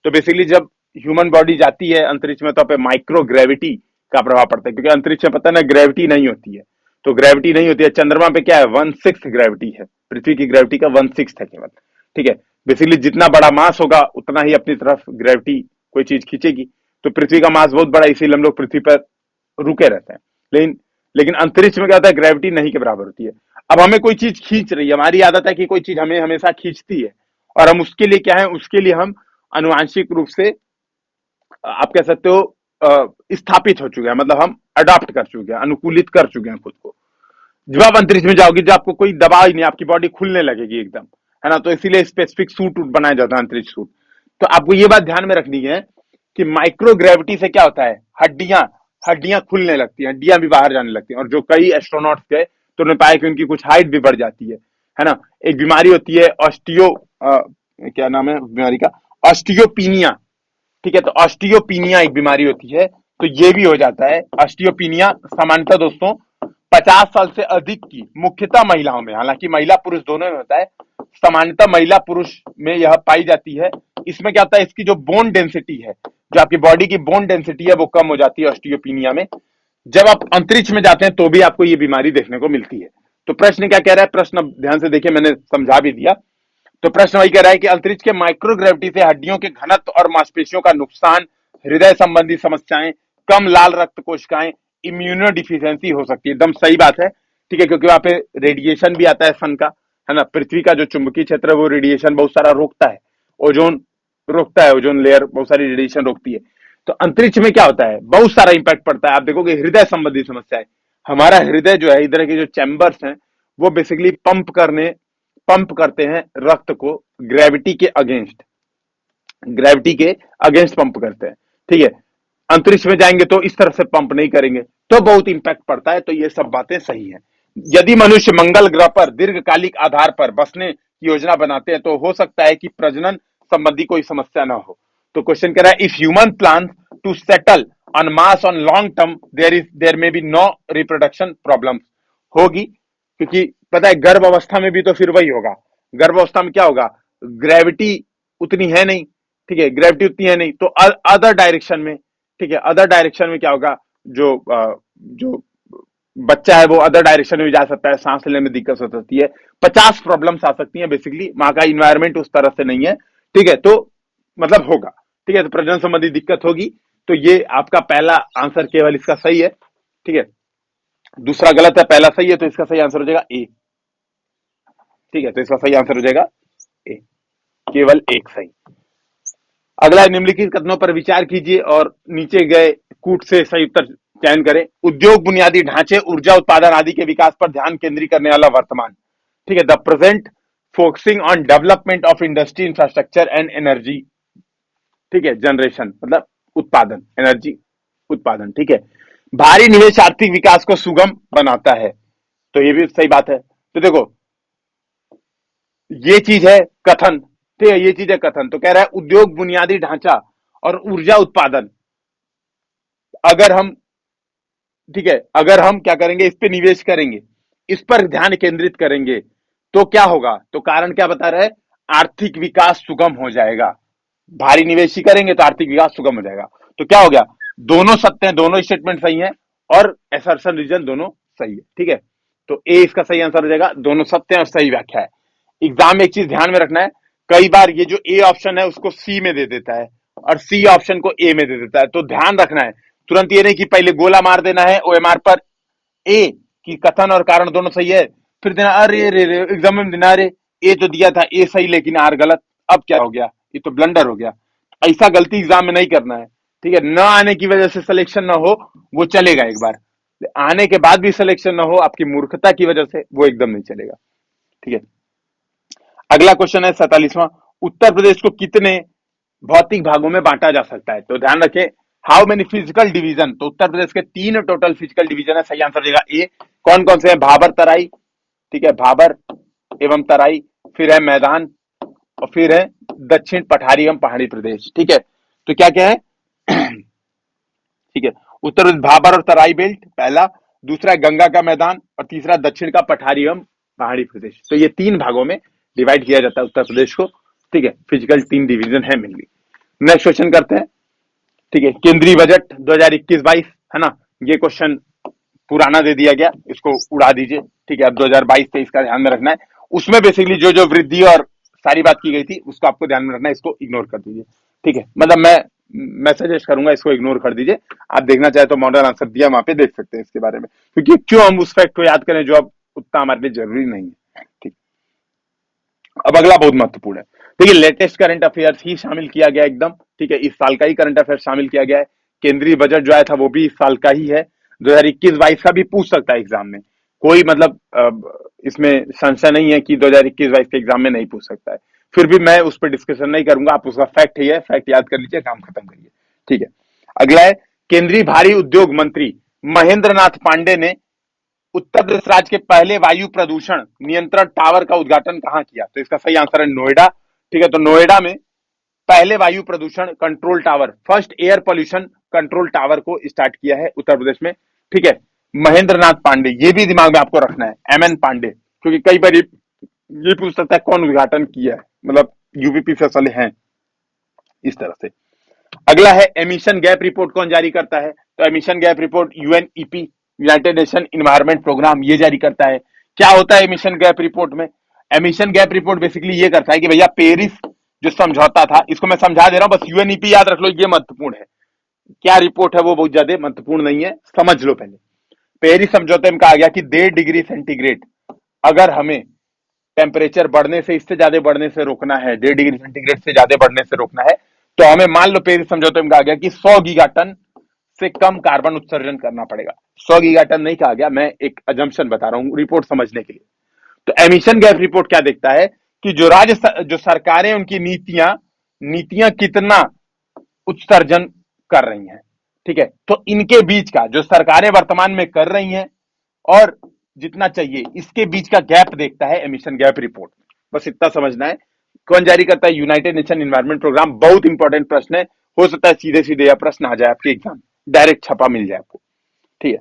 तो बेसिकली जब ह्यूमन बॉडी जाती है अंतरिक्ष में तो पे माइक्रो ग्रेविटी का प्रभाव पड़ता है, क्योंकि अंतरिक्ष में पता है ना ग्रेविटी नहीं होती है। तो ग्रेविटी नहीं होती है, चंद्रमा पे क्या है 1/6 ग्रेविटी है, पृथ्वी की ग्रेविटी का 1/6 है केवल। ठीक है, बेसिकली जितना बड़ा मास होगा उतना ही अपनी तरफ ग्रेविटी कोई चीज खींचेगी। तो पृथ्वी का मास बहुत बड़ा, इसीलिए हम लोग पृथ्वी पर रुके रहते हैं। लेकिन लेकिन अंतरिक्ष में क्या होता है, ग्रेविटी नहीं के बराबर होती है। अब हमें कोई चीज खींच रही है, हमारी आदत है कि कोई चीज हमें हमेशा खींचती है, और हम उसके लिए क्या है, उसके लिए हम अनुवांशिक रूप से आप कह सकते हो स्थापित हो चुके हैं, मतलब हम अडॉप्ट कर चुके हैं, अनुकूलित कर चुके हैं खुद को। जब आप अंतरिक्ष में जाओगे, जब आपको कोई दबाव ही नहीं, आपकी बॉडी खुलने लगेगी एकदम, है ना। तो इसीलिए स्पेसिफिक सूट बनाया जाता है, अंतरिक्ष सूट। तो आपको ये बात ध्यान में रखनी है कि माइक्रो ग्रेविटी से क्या होता है, हड्डियां हड्डियां खुलने लगती हैं, हड्डियां भी बाहर जाने लगती हैं। और जो कई एस्ट्रोनॉट्स गए तो उन्होंने पाया कि उनकी कुछ हाइट भी बढ़ जाती है ना। एक बीमारी होती है ऑस्टियो, क्या नाम है बीमारी का, ऑस्टियोपीनिया। ठीक है, तो ऑस्टियोपीनिया एक बीमारी होती है, तो ये भी हो जाता है। ऑस्टियोपीनिया सामान्यतः दोस्तों 50 साल से अधिक की, मुख्यतः महिलाओं में, हालांकि महिला पुरुष दोनों में होता है, सामान्यतः महिला पुरुष में यह पाई जाती है। इसमें क्या होता है, इसकी जो बोन डेंसिटी है, जो आपकी बॉडी की बोन डेंसिटी है, वो कम हो जाती है ऑस्टियोपीनिया में। जब आप अंतरिक्ष में जाते हैं तो भी आपको ये बीमारी देखने को मिलती है। तो प्रश्न क्या कह रहा है, प्रश्न ध्यान से देखिए, मैंने समझा भी दिया। तो प्रश्न वही कह रहा है कि अंतरिक्ष के माइक्रोग्रेविटी से हड्डियों के घनत्व और मांसपेशियों का नुकसान, हृदय संबंधी समस्याएं, कम लाल रक्त कोशिकाएं, इम्यूनो डिफिशियंसी हो सकती है। एकदम सही बात है। ठीक है, क्योंकि वहां पे रेडिएशन भी आता है सन का, है ना। पृथ्वी का जो चुंबकीय क्षेत्र है वो रेडिएशन बहुत सारा रोकता है, ओजोन रोकता है, ओजोन लेयर बहुत सारी रेडिएशन रोकती है। तो अंतरिक्ष में क्या होता है, बहुत सारा इंपैक्ट पड़ता है। आप देखोगे हृदय संबंधी समस्याएं, हमारा हृदय जो है, इधर के जो चैम्बर्स हैं वो बेसिकली पंप करते हैं रक्त को ग्रेविटी के अगेंस्ट, ग्रेविटी के अगेंस्ट पंप करते हैं। ठीक है, अंतरिक्ष में जाएंगे तो इस तरह से पंप नहीं करेंगे, तो बहुत इंपैक्ट पड़ता है। तो ये सब बातें सही है। यदि मनुष्य मंगल ग्रह पर दीर्घकालिक आधार पर बसने की योजना बनाते हैं तो हो सकता है कि प्रजनन संबंधी कोई समस्या ना हो। तो क्वेश्चन कह रहा है, if human plan to settle on Mars on long term there may be no reproduction problem होगी। क्योंकि पता है गर्भ अवस्था में भी तो फिर वही होगा, गर्भ अवस्था में क्या होगा, ग्रेविटी उतनी है नहीं। ठीक है, ग्रेविटी उतनी है नहीं, तो अदर डायरेक्शन में, ठीक है, अदर डायरेक्शन में क्या होगा, जो बच्चा है वो अदर डायरेक्शन में भी जा सकता है, सांस लेने में दिक्कत हो सकती है, 50 प्रॉब्लम्स आ सकती हैं। बेसिकली वहां का इन्वायरमेंट उस तरह से नहीं है। ठीक है, तो मतलब होगा। ठीक है, तो प्रजनन संबंधी दिक्कत होगी। तो ये आपका पहला आंसर केवल इसका सही है। ठीक है, दूसरा गलत है, पहला सही है, तो इसका सही आंसर हो जाएगा ए। ठीक है, तो इसका सही आंसर हो जाएगा ए, केवल एक सही। अगला, निम्नलिखित कथनों पर विचार कीजिए और नीचे गए कूट से सही उत्तर चयन करें। उद्योग बुनियादी ढांचे, ऊर्जा उत्पादन आदि के विकास पर ध्यान केंद्रित करने वाला वर्तमान। ठीक है, the present focusing on development of industry infrastructure and energy. ठीक है, जनरेशन मतलब उत्पादन, एनर्जी उत्पादन। ठीक है, भारी निवेश आर्थिक विकास को सुगम बनाता है, तो ये भी सही बात है। तो देखो ये चीज है कथन, ठीक है, ये चीज है कथन। तो कह रहा है उद्योग बुनियादी ढांचा और ऊर्जा उत्पादन, अगर हम, ठीक है, अगर हम क्या करेंगे, इस पे निवेश करेंगे, इस पर ध्यान केंद्रित करेंगे, तो क्या होगा, तो कारण क्या बता रहा है, आर्थिक विकास सुगम हो जाएगा। भारी निवेश ही करेंगे तो आर्थिक विकास सुगम हो जाएगा। तो क्या हो गया, दोनों सत्य हैं, दोनों स्टेटमेंट सही हैं, और असर्शन रीजन दोनों सही है। ठीक है, तो ए इसका सही आंसर हो जाएगा, दोनों सत्य हैं और सही व्याख्या है। एग्जाम में एक चीज ध्यान में रखना है, कई बार ये जो ए ऑप्शन है उसको सी में दे देता है और सी ऑप्शन को ए में दे देता है। तो ध्यान रखना है, तुरंत ये नहीं कि पहले गोला मार देना है ओएमआर पर ए कि कथन और कारण दोनों सही है, फिर देना अरे रे रे एग्जाम में देना अरे ए तो दिया था ए सही लेकिन आर गलत, अब क्या हो गया, ये तो ब्लंडर हो गया। ऐसा गलती एग्जाम में नहीं करना है, ठीक है। न आने की वजह से सिलेक्शन ना हो वो चलेगा एक बार, आने के बाद भी सिलेक्शन ना हो आपकी मूर्खता की वजह से वो एकदम नहीं चलेगा, ठीक है। अगला क्वेश्चन है 47वां, उत्तर प्रदेश को कितने भौतिक भागों में बांटा जा सकता है? तो ध्यान रखें हाउ मेनी फिजिकल डिवीजन, तो उत्तर प्रदेश के 3 टोटल फिजिकल डिवीजन है, सही आंसर देगा ए। कौन कौन से हैं? भाबर तराई, ठीक है, भाबर एवं तराई, फिर है मैदान और फिर है दक्षिण पठारी एवं पहाड़ी प्रदेश, ठीक है। तो क्या क्या है ठीक है, उत्तर प्रदेश भाबर और तराई बेल्ट पहला, दूसरा गंगा का मैदान और तीसरा दक्षिण का पठारी एवं पहाड़ी प्रदेश। तो ये 3 भागों में डिवाइड किया जाता है उत्तर प्रदेश को, ठीक है। फिजिकल 3 डिवीजन है मेनली। नेक्स्ट क्वेश्चन करते हैं, ठीक है। केंद्रीय बजट 2021-22 है ना, ये क्वेश्चन पुराना दे दिया गया, इसको उड़ा दीजिए, ठीक है। अब 2022-23 का ध्यान में रखना है, उसमें बेसिकली जो जो वृद्धि और सारी बात की गई थी उसको आपको ध्यान में रखना है, इसको इग्नोर कर दीजिए, ठीक है। मतलब मैं सजेस्ट करूंगा इसको इग्नोर कर दीजिए, आप देखना चाहे तो मॉडल आंसर दिया वहां पे देख सकते हैं इसके बारे में, क्योंकि क्यों हम उस फैक्ट को याद करें जो अब उतना हमारे लिए जरूरी नहीं है, ठीक। अब अगला बहुत महत्वपूर्ण है, देखिए लेटेस्ट करंट अफेयर्स ही शामिल किया गया एकदम, ठीक है। इस साल का ही करंट अफेयर शामिल किया गया है, केंद्रीय बजट जो आया था वो भी इस साल का ही है, 2021-22 का भी पूछ सकता है एग्जाम में, कोई मतलब इसमें संशय नहीं है कि 2021-22 के एग्जाम में नहीं पूछ सकता है। फिर भी मैं उस पर डिस्कशन नहीं करूंगा, आप उसका फैक्ट ही है, फैक्ट याद कर लीजिए, काम खत्म करिए, ठीक है। अगला है केंद्रीय भारी उद्योग मंत्री महेंद्र नाथ पांडे ने उत्तर प्रदेश राज्य के पहले वायु प्रदूषण नियंत्रण टावर का उद्घाटन कहां किया? तो इसका सही आंसर है नोएडा, ठीक है। तो नोएडा में पहले वायु प्रदूषण control tower, first air pollution control tower को स्टार्ट किया है उत्तर प्रदेश में, ठीक है। महेंद्र नाथ पांडे, ये भी दिमाग में आपको रखना है, एमएन पांडे, क्योंकि कई बार ये पूछ सकता है कौन उद्घाटन किया है, मतलब यूपीपी से असले हैं इस तरह से। अगला है एमिशन गैप रिपोर्ट कौन जारी करता है? तो emission gap report UNEP, United Nation environment program, ये जारी करता है। क्या होता है एमिशन गैप रिपोर्ट में? एमिशन गैप रिपोर्ट बेसिकली ये करता है कि भैया पेरिस जो समझौता था, इसको मैं समझा दे रहा हूं, बस यूएनईपी याद रख लो, ये महत्वपूर्ण है। क्या रिपोर्ट है वो बहुत ज्यादा महत्वपूर्ण नहीं है, समझ लो पहले। पेरिस समझौते में कहा गया कि 1.5 डिग्री सेंटीग्रेड अगर हमें टेम्परेचर बढ़ने से, इससे ज्यादा बढ़ने से रोकना है, 1.5 डिग्री सेंटीग्रेड से ज्यादा बढ़ने से रोकना है, तो हमें मान लो पेरिस समझौते में कहा गया कि 100 गीगाटन से कम कार्बन उत्सर्जन करना पड़ेगा। 100 गीगाटन नहीं कहा गया, मैं एक अजम्पशन बता रहा हूं रिपोर्ट समझने के लिए। तो एमिशन गैप रिपोर्ट क्या देखता है कि जो सरकारें उनकी नीतियां नीतियां कितना उत्सर्जन कर रही हैं, ठीक है। तो इनके बीच का जो सरकारें वर्तमान में कर रही हैं और जितना चाहिए, इसके बीच का गैप देखता है एमिशन गैप रिपोर्ट। बस इतना समझना है। कौन जारी करता है? United Nation environment program. बहुत इंपॉर्टेंट प्रश्न है, हो सकता है सीधे सीधे यह प्रश्न आ जाए आपके एग्जाम, डायरेक्ट छपा मिल जाए आपको, ठीक है।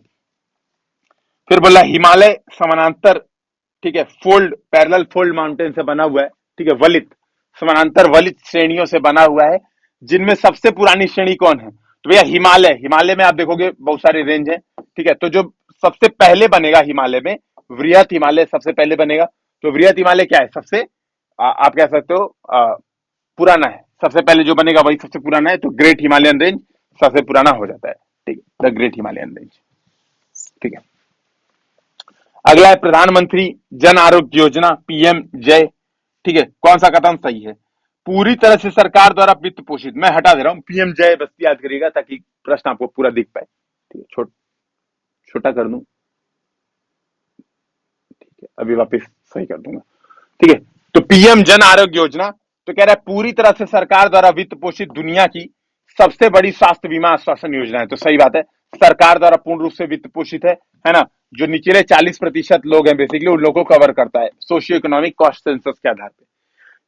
फिर बोला हिमालय समानांतर, ठीक है, फोल्ड पैरेलल फोल्ड माउंटेन से बना हुआ है, ठीक है, वलित समानांतर वलित श्रेणियों से बना हुआ है, जिनमें सबसे पुरानी श्रेणी कौन है? तो भैया हिमालय, हिमालय में आप देखोगे बहुत सारे रेंज है, ठीक है। तो जो सबसे पहले बनेगा हिमालय में, वृहत हिमालय सबसे पहले बनेगा। तो वृहत हिमालय क्या है? सबसे आप कह सकते हो पुराना है, सबसे पहले जो बनेगा वही सबसे पुराना है। तो ग्रेट हिमालयन रेंज सबसे पुराना हो जाता है, ठीक है, द ग्रेट हिमालयन रेंज, ठीक है। अगला है प्रधानमंत्री जन आरोग्य योजना, पीएम जय, ठीक है। कौन सा कथन सही है? पूरी तरह से सरकार द्वारा वित्त पोषित, मैं हटा दे रहा हूं, पीएम जय बस याद करिएगा ताकि प्रश्न आपको पूरा दिख पाए, ठीक है। छोटा कर दूं, ठीक है, अभी वापस सही कर दूंगा, ठीक है। तो पीएम जन आरोग्य योजना तो कह रहा है पूरी तरह से सरकार द्वारा वित्त पोषित दुनिया की सबसे बड़ी स्वास्थ्य बीमा आश्वासन योजना है। तो सही बात है, सरकार द्वारा पूर्ण रूप से वित्त पोषित है ना। जो निचले 40% लोग हैं बेसिकली उन लोगों को कवर करता है सोशियो इकोनॉमिक कॉस्ट सेंसस के आधार पर।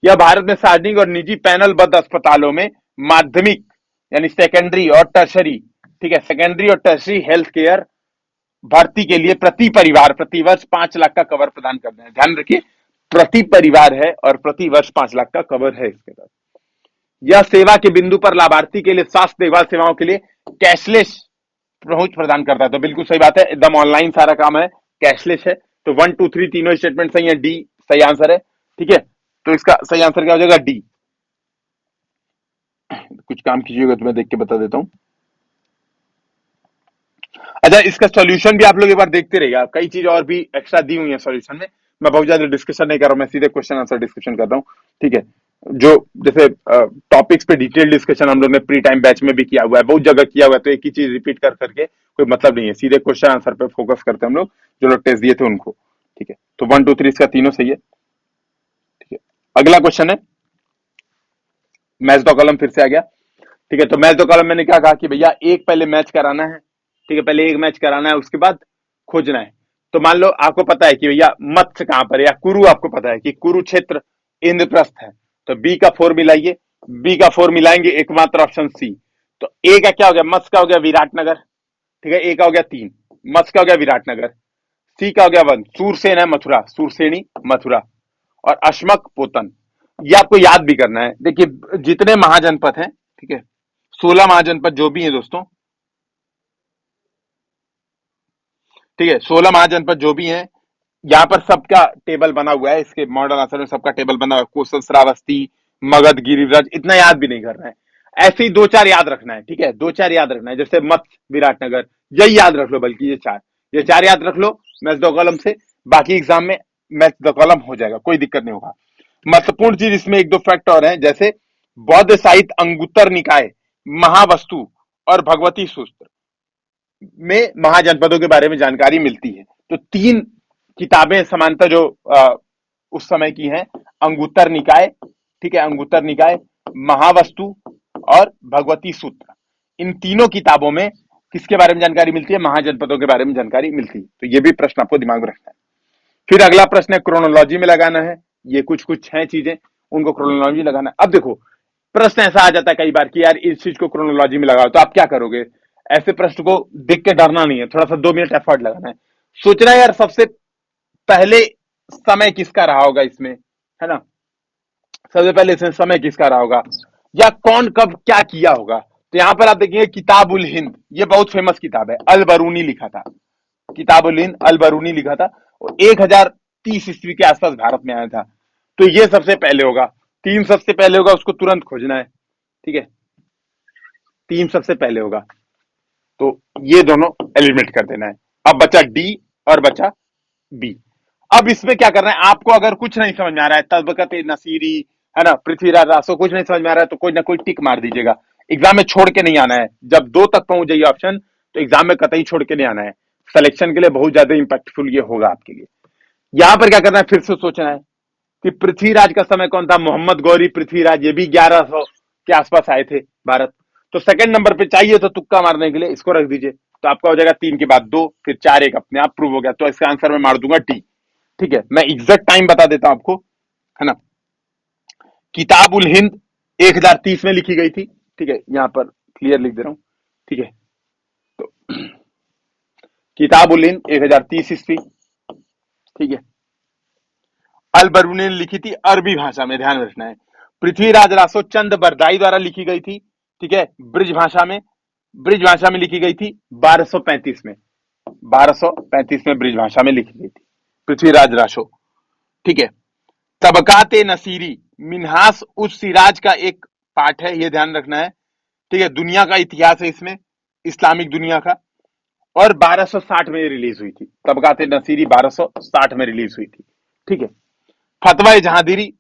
यह भारत में सार्वजनिक और निजी पैनलबद्ध अस्पतालों में माध्यमिक यानी सेकेंडरी और टर्शरी, ठीक है, सेकेंडरी और टर्शरी हेल्थ केयर भर्ती के लिए प्रति परिवार प्रतिवर्ष 5 लाख का कवर प्रदान करते हैं। ध्यान रखिए, प्रति परिवार है और प्रति वर्ष 5 लाख का कवर है इसके तहत। यह सेवा के बिंदु पर लाभार्थी के लिए स्वास्थ्य देखभाल सेवाओं के लिए कैशलेस पहुंच प्रदान करता है। तो बिल्कुल सही बात है, एकदम ऑनलाइन सारा काम है, कैशलेस है। तो 1 2 3 तीनों स्टेटमेंट सही है, डी सही आंसर है, ठीक है। तो इसका सही आंसर क्या हो जाएगा? डी। कुछ काम कीजिएगा तो मैं देख के बता देता हूँ। अच्छा, इसका सॉल्यूशन भी आप लोग एक बार देखते रहिएगा, कई चीज और भी एक्स्ट्रा दी हुई है सॉल्यूशन में। मैं बहुत ज्यादा डिस्कशन नहीं कर रहा हूँ, मैं सीधे क्वेश्चन आंसर डिस्कशन कर रहा हूँ। ठीक है, जो जैसे टॉपिक्स पे डिटेल डिस्कशन हम लोग ने प्री टाइम बैच में भी किया हुआ है, बहुत जगह किया हुआ है, तो एक ही चीज रिपीट कर करके कोई मतलब नहीं है, सीधे क्वेश्चन आंसर पे फोकस करते हैं हम लोग, जो लोग टेस्ट दिए थे उनको। ठीक है, तो 1 2 3 इसका तीनों सही है। ठीक है, अगला क्वेश्चन है, मैच द कॉलम फिर से आ गया। ठीक है, तो मैच द कॉलम मैंने क्या कहा कि भैया एक पहले मैच कराना है। ठीक है, पहले एक मैच कराना है, उसके बाद खोजना है। तो मान लो आपको पता है कि भैया मत्स्य कहां पर है, या कुरु आपको पता है कि कुरुक्षेत्र इंद्रप्रस्थ है, तो बी का 4 मिलाइए। बी का 4 मिलाएंगे, एकमात्र ऑप्शन सी। तो ए का क्या हो गया? मत्स्य का हो गया विराटनगर। ठीक है, ए का हो गया 3, मत्स्य का हो गया विराटनगर। सी का हो गया 1, सूरसेन है मथुरा, सूरसेनी मथुरा। और अश्मक पोतन, ये आपको याद भी करना है। देखिए जितने महाजनपद हैं, ठीक है, 16 महाजनपद जो भी हैं दोस्तों, ठीक है, 16 महाजनपद जो भी हैं, यहाँ पर सबका टेबल बना हुआ है, इसके मॉडल आंसर में सबका टेबल बना हुआ है। कोसल, श्रावस्ती, मगध, गिरिराज, इतना याद भी नहीं करना है, ऐसे ही दो चार याद रखना है। ठीक है, दो चार याद रखना है, जैसे मत्स्य, विराटनगर, यही याद रख लो, बल्कि ये चार याद रख लो मैथ द कॉलम से। बाकी एग्जाम में मैथ द कॉलम हो जाएगा, कोई दिक्कत नहीं होगा। महत्वपूर्ण चीज इसमें एक दो फैक्ट और हैं, जैसे बौद्ध साहित्य अंगुत्तर निकाय, महावस्तु और भगवती सूत्र में महाजनपदों के बारे में जानकारी मिलती है। तो तीन किताबें समानता जो उस समय की हैं, अंगुत्तर निकाय, ठीक है, अंगुत्तर निकाय, महावस्तु और भगवती सूत्र, इन तीनों किताबों में किसके बारे में जानकारी मिलती है? महाजनपदों के बारे में जानकारी मिलती है। तो ये भी प्रश्न आपको दिमाग में रखना है। फिर अगला प्रश्न है क्रोनोलॉजी में लगाना है। ये कुछ कुछ है चीजें, उनको क्रोनोलॉजी लगाना है। अब देखो प्रश्न ऐसा आ जाता है कई बार कि यार इस चीज को क्रोनोलॉजी में लगाओ, तो आप क्या करोगे? ऐसे प्रश्न को देख के डरना नहीं है, थोड़ा सा 2 मिनट एफर्ट लगाना है, सोचना है यार सबसे पहले समय किसका रहा होगा इसमें, है ना? सबसे पहले इसमें समय किसका रहा होगा, या कौन कब क्या किया होगा। तो यहां पर आप देखिए किताब उल हिंद, ये बहुत फेमस किताब है, अल बरूनी लिखा था, किताब उल हिंद अल बरूनी लिखा था, और 1030 ईस्वी के आसपास भारत में आया था। तो ये सबसे पहले होगा। 3 सबसे पहले होगा, उसको तुरंत खोजना है। ठीक है, 3 सबसे पहले होगा, तो ये दोनों एलिमिनेट कर देना है। अब बचा डी और बचा बी। अब इसमें क्या करना है आपको? अगर कुछ नहीं समझ में आ रहा है, तबकत नसीरी, है ना, पृथ्वीराज रासो, कुछ नहीं समझ में आ रहा है, तो कोई ना कोई टिक मार दीजिएगा। एग्जाम में छोड़ के नहीं आना है, जब 2 तक पहुंच जाइए ऑप्शन, तो एग्जाम में कतई छोड़ के नहीं आना है। सिलेक्शन के लिए बहुत ज्यादा इंपैक्टफुल ये होगा आपके लिए। यहां पर क्या करना है, फिर से सोचना है कि पृथ्वीराज का समय कौन था? मोहम्मद गौरी पृथ्वीराज, ये भी 1100 के आसपास आए थे भारत। तो सेकंड नंबर पे चाहिए तो तुक्का मारने के लिए इसको रख दीजिए, तो आपका हो जाएगा 3 के बाद 2, फिर 4, एक अपने आप प्रूव हो गया। तो इसका आंसर मैं मार दूंगा डी। ठीक है, मैं एग्जैक्ट टाइम बता देता हूं आपको, है ना। किताब उल हिंद 1030 में लिखी गई थी। ठीक है, यहां पर क्लियर लिख दे रहा हूं। ठीक है, तो किताब उल हिंद 1030 ईस्वी। ठीक है, अल बरूनी ने लिखी थी अरबी भाषा में, ध्यान रखना है। पृथ्वीराज रासो चंद बरदाई द्वारा लिखी गई थी, ठीक है, ब्रिज भाषा में, ब्रिज भाषा में लिखी गई थी 1235 में, 1235 में ब्रिज भाषा में लिखी गई थी पृथ्वीराज रासो। ठीक है, तबकाते नसीरी मिन्हास उस सिराज का एक पार्ट है, ये ध्यान रखना है। ठीक है, दुनिया का इतिहास है इसमें, इस्लामिक दुनिया का, और 1260 में रिलीज हुई थी। तबकाते नसीरी 1260 में रिलीज हुई थी। ठीक है, फतवा जहांदीरी,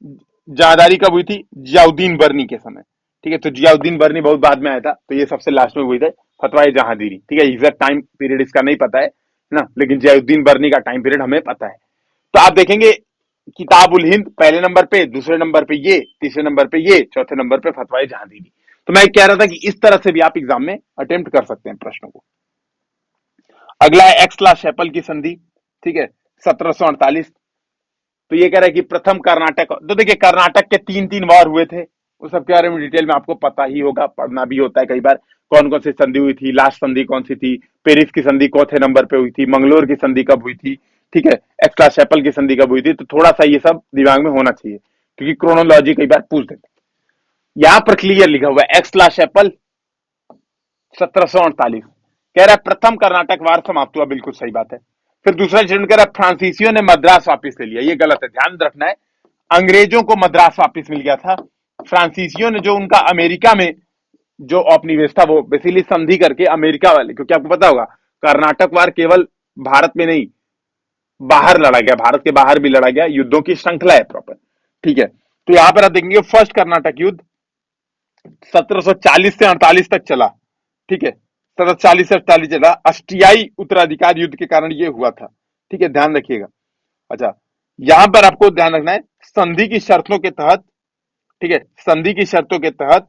जहादारी कब हुई थी? जियाउद्दीन बर्नी के समय। ठीक है, तो जियाउद्दीन बर्नी बहुत बाद में आया था, तो ये सबसे लास्ट में हुई थी फतवा जहांदीरी। ठीक है, एग्जैक्ट टाइम पीरियड इसका नहीं पता है ना, लेकिन जियाउद्दीन बर्नी का टाइम पीरियड हमें पता है। तो आप देखेंगे किताब उल हिंद पहले नंबर पे, दूसरे नंबर पे ये, तीसरे नंबर पे ये, चौथे नंबर पे फतवा जहांदीरी। तो मैं कह रहा था कि इस तरह से भी आप एग्जाम में अटेम्प्ट कर सकते हैं प्रश्नों को। अगला है एक्सला शेपल की संधि। ठीक है, 1748। तो ये कह रहा है कि प्रथम कर्नाटक, तो देखिए कर्नाटक के 3 वॉर हुए थे, उस सब के बारे में डिटेल में आपको पता ही होगा, पढ़ना भी होता है कई बार। कौन कौन सी संधि हुई थी, लास्ट संधि कौन सी थी, पेरिस की संधि चौथे नंबर पे हुई थी, मंगलोर की संधि कब हुई थी, ठीक है, एक्स्ट्रा शेपल की संधि कब हुई थी। तो थोड़ा सा ये सब दिमाग में होना चाहिए, क्योंकि क्रोनोलॉजी कई बार पूछ देते हैं। यहां पर क्लियर लिखा हुआ है एक्स्ट्रा शेपल 1748, कह रहा है प्रथम कर्नाटक वार समाप्त हुआ, बिल्कुल सही बात है। फिर दूसरा स्टेटमेंट कह रहा है फ्रांसीसियों ने मद्रास वापिस ले लिया, ये गलत है, ध्यान रखना है। अंग्रेजों को मद्रास वापस मिल गया था। फ्रांसीसियों ने जो उनका अमेरिका में जो औपनिवेश था वो बेसिकली संधि करके अमेरिका वाले, क्योंकि आपको पता होगा कर्नाटक वार केवल भारत में नहीं बाहर लड़ा गया, भारत के बाहर भी लड़ा गया, युद्धों की श्रृंखला है प्रॉपर। ठीक है, तो यहां पर आप देखेंगे फर्स्ट कर्नाटक युद्ध 1740 से 48 तक चला। ठीक है, 1740 से 48 चला, अष्टियाई उत्तराधिकार युद्ध के कारण ये हुआ था। ठीक है, ध्यान रखिएगा। अच्छा, यहां पर आपको ध्यान रखना है संधि की शर्तों के तहत, ठीक है, संधि की शर्तों के तहत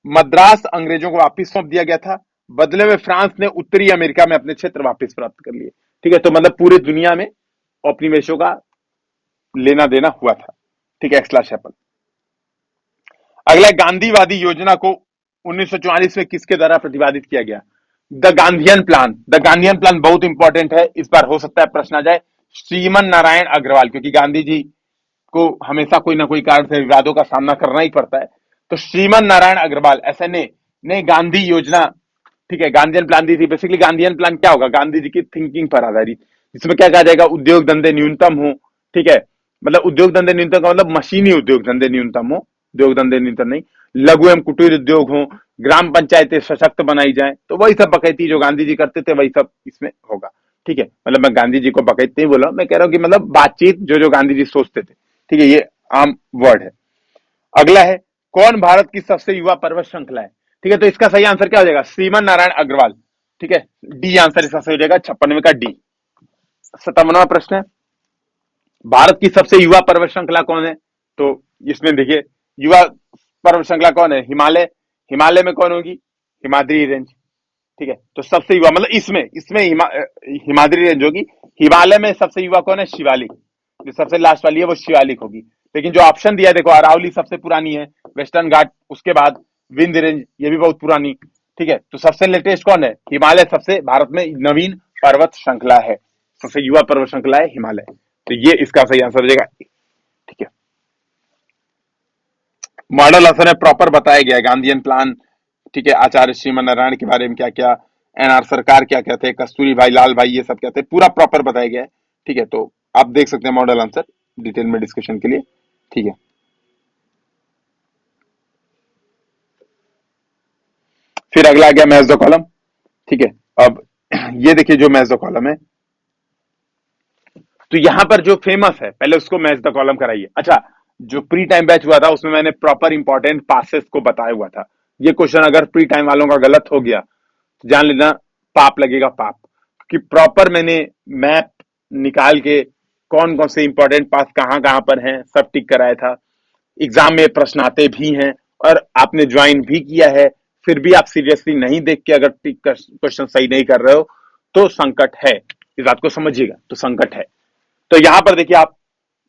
मद्रास अंग्रेजों को वापस सौंप दिया गया था। बदले में फ्रांस ने उत्तरी अमेरिका में अपने क्षेत्र वापस प्राप्त कर लिए। ठीक है, तो मतलब पूरी दुनिया में औपनिवेशों का लेना देना हुआ था। ठीक है, एक्सला शेपल। अगला गांधीवादी योजना को 1944 में किसके द्वारा प्रतिपादित किया गया? The Gandhian plan. The Gandhian plan बहुत इंपॉर्टेंट है, इस बार हो सकता है प्रश्न आ जाए। श्रीमन नारायण अग्रवाल, क्योंकि गांधी जी को हमेशा कोई ना कोई कारण से विवादों का सामना करना ही पड़ता है, तो श्रीमन नारायण अग्रवाल SNA ने गांधी योजना, ठीक है, गांधीयन प्लान दी थी। बेसिकली गांधीयन प्लान क्या होगा? गांधी जी की थिंकिंग पर आधारित, जिसमें क्या कहा जाएगा? उद्योग धंधे न्यूनतम हो। ठीक है, मतलब उद्योग धंधे न्यूनतम का मतलब मशीनी उद्योग धंधे न्यूनतम हो, उद्योग धंधे न्यूनतम नहीं, लघु एवं कुटीर उद्योग हो, ग्राम पंचायतें सशक्त बनाई जाए, तो वही सब बकैती जो गांधी जी करते थे वही सब इसमें होगा। ठीक है, मतलब मैं गांधी जी को बकैत नहीं बोला, मैं कह रहा हूं कि मतलब बातचीत जो जो गांधी जी सोचते थे। ठीक है, ये आम वर्ड है। अगला है कौन भारत की सबसे युवा पर्वत श्रृंखला है? ठीक है, तो इसका सही आंसर क्या हो जाएगा? श्रीमन नारायण अग्रवाल। ठीक है, डी आंसर इसका सही हो जाएगा, 56वें का डी। 57वां प्रश्न है भारत की सबसे युवा पर्वत श्रृंखला कौन है? तो इसमें देखिए युवा पर्वत श्रृंखला कौन है? हिमालय। हिमालय में कौन होगी? हिमाद्री रेंज। ठीक है, तो सबसे युवा मतलब इसमें इसमें हिमाद्री रेंज होगी। हिमालय में सबसे युवा कौन है? शिवालिक। जो सबसे लास्ट वाली है वो शिवालिक होगी। लेकिन जो ऑप्शन दिया है देखो, अरावली सबसे पुरानी है, वेस्टर्न घाट, उसके बाद विंध्य रेंज, ये भी बहुत पुरानी। ठीक है, तो सबसे लेटेस्ट कौन है? हिमालय सबसे भारत में नवीन पर्वत श्रृंखला है, सबसे युवा पर्वत श्रृंखला है हिमालय। तो ये इसका सही आंसर हो जाएगा। ठीक है, मॉडल आंसर है प्रॉपर बताया गया है गांधीयन प्लान। ठीक है, आचार्य श्रीमन नारायण के बारे में क्या क्या, NR सरकार क्या क्या थे, कस्तूरी भाई, लाल भाई, ये सब क्या थे, पूरा प्रॉपर बताया गया है। ठीक है, तो आप देख सकते हैं मॉडल आंसर डिटेल में डिस्कशन के लिए। ठीक है, फिर अगला आ गया मैच द कॉलम। ठीक है, अब ये देखिए जो मैच द कॉलम है, तो यहां पर जो फेमस है पहले उसको मैच द कॉलम कराइए। अच्छा, जो प्री टाइम बैच हुआ था उसमें मैंने प्रॉपर इंपॉर्टेंट पासेस को बताया हुआ था। ये क्वेश्चन अगर प्री टाइम वालों का गलत हो गया तो जान लेना पाप लगेगा, पाप। कि प्रॉपर मैंने मैप निकाल के कौन कौन से इंपॉर्टेंट पास कहां कहां पर हैं सब टिक कराया था। एग्जाम में प्रश्न आते भी हैं और आपने ज्वाइन भी किया है, फिर भी आप सीरियसली नहीं देख के अगर टिक क्वेश्चन सही नहीं कर रहे हो तो संकट है, इस बात को समझिएगा, तो संकट है। तो यहां पर देखिए आप,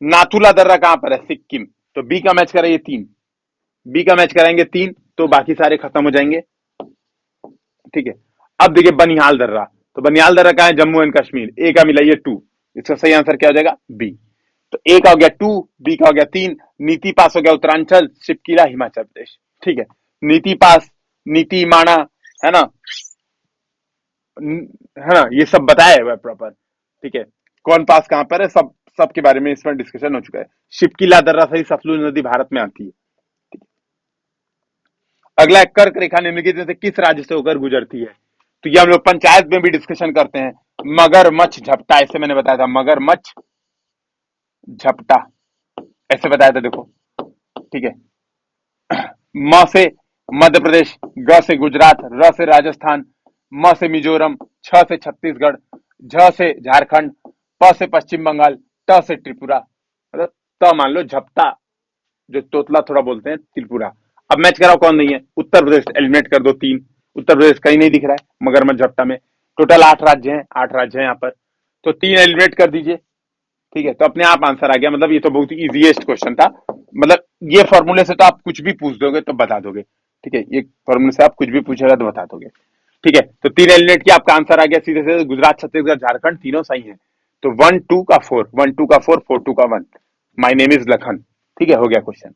नाथुला दर्रा कहां पर है? सिक्किम। तो बी का मैच कराइए 3, बी का मैच कराएंगे 3 तो बाकी सारे खत्म हो जाएंगे। ठीक है, अब देखिए बनिहाल दर्रा, तो बनिहाल दर्रा कहां है? जम्मू एंड कश्मीर। ए का मिलाइए 2, इसका सही आंसर क्या हो जाएगा? बी। तो ए का हो गया 2, बी का हो गया 3। नीति पास हो गया उत्तरांचल, शिवकीला हिमाचल प्रदेश। ठीक है, नीति पास, नीति माणा, है ना, है ना, ये सब बताया हुआ है प्रॉपर। ठीक है, कौन पास कहां पर है, सब सबके बारे में इसमें डिस्कशन हो चुका है। शिवकीला दर्रा सही सतलुज नदी भारत में आती है। अगला है कर्क रेखा निम्नलिखित में से किस राज्य से होकर गुजरती है? तो ये हम लोग पंचायत में भी डिस्कशन करते हैं। मगरमच्छ झपटा, ऐसे मैंने बताया था, मगरमच्छ झपटा ऐसे बताया था, देखो। ठीक है, म से मध्य प्रदेश, ग से गुजरात, र से राजस्थान, म से मिजोरम, छ से छत्तीसगढ़, झ से झारखंड, प से पश्चिम बंगाल, ट से त्रिपुरा। मतलब त मान लो झपटा, जो तोतला थोड़ा बोलते हैं, त्रिपुरा। अब मैच कराओ कौन नहीं है? उत्तर प्रदेश एलिमिनेट कर दो 3, उत्तर प्रदेश कहीं नहीं दिख रहा है मगरमच्छ झपटा में। टोटल 8 राज्य हैं, 8 राज्य हैं यहाँ पर, तो 3 एलिमिनेट कर दीजिए। ठीक है, तो अपने आप आंसर आ गया। मतलब ये तो बहुत ही इजीएस्ट क्वेश्चन था, मतलब ये फॉर्मूले से तो आप कुछ भी पूछ दोगे तो बता दोगे। ठीक है, ये फॉर्मूले से आप कुछ भी पूछेगा तो बता दोगे। ठीक है, तो 3 एलिमिनेट किया, आपका आंसर आ गया सीधे से गुजरात, छत्तीसगढ़, झारखंड, तीनों सही है। तो 1 2 का 4, 1 2 का 4, 4 2 का 1। My name is Lakhan. ठीक है, हो गया क्वेश्चन।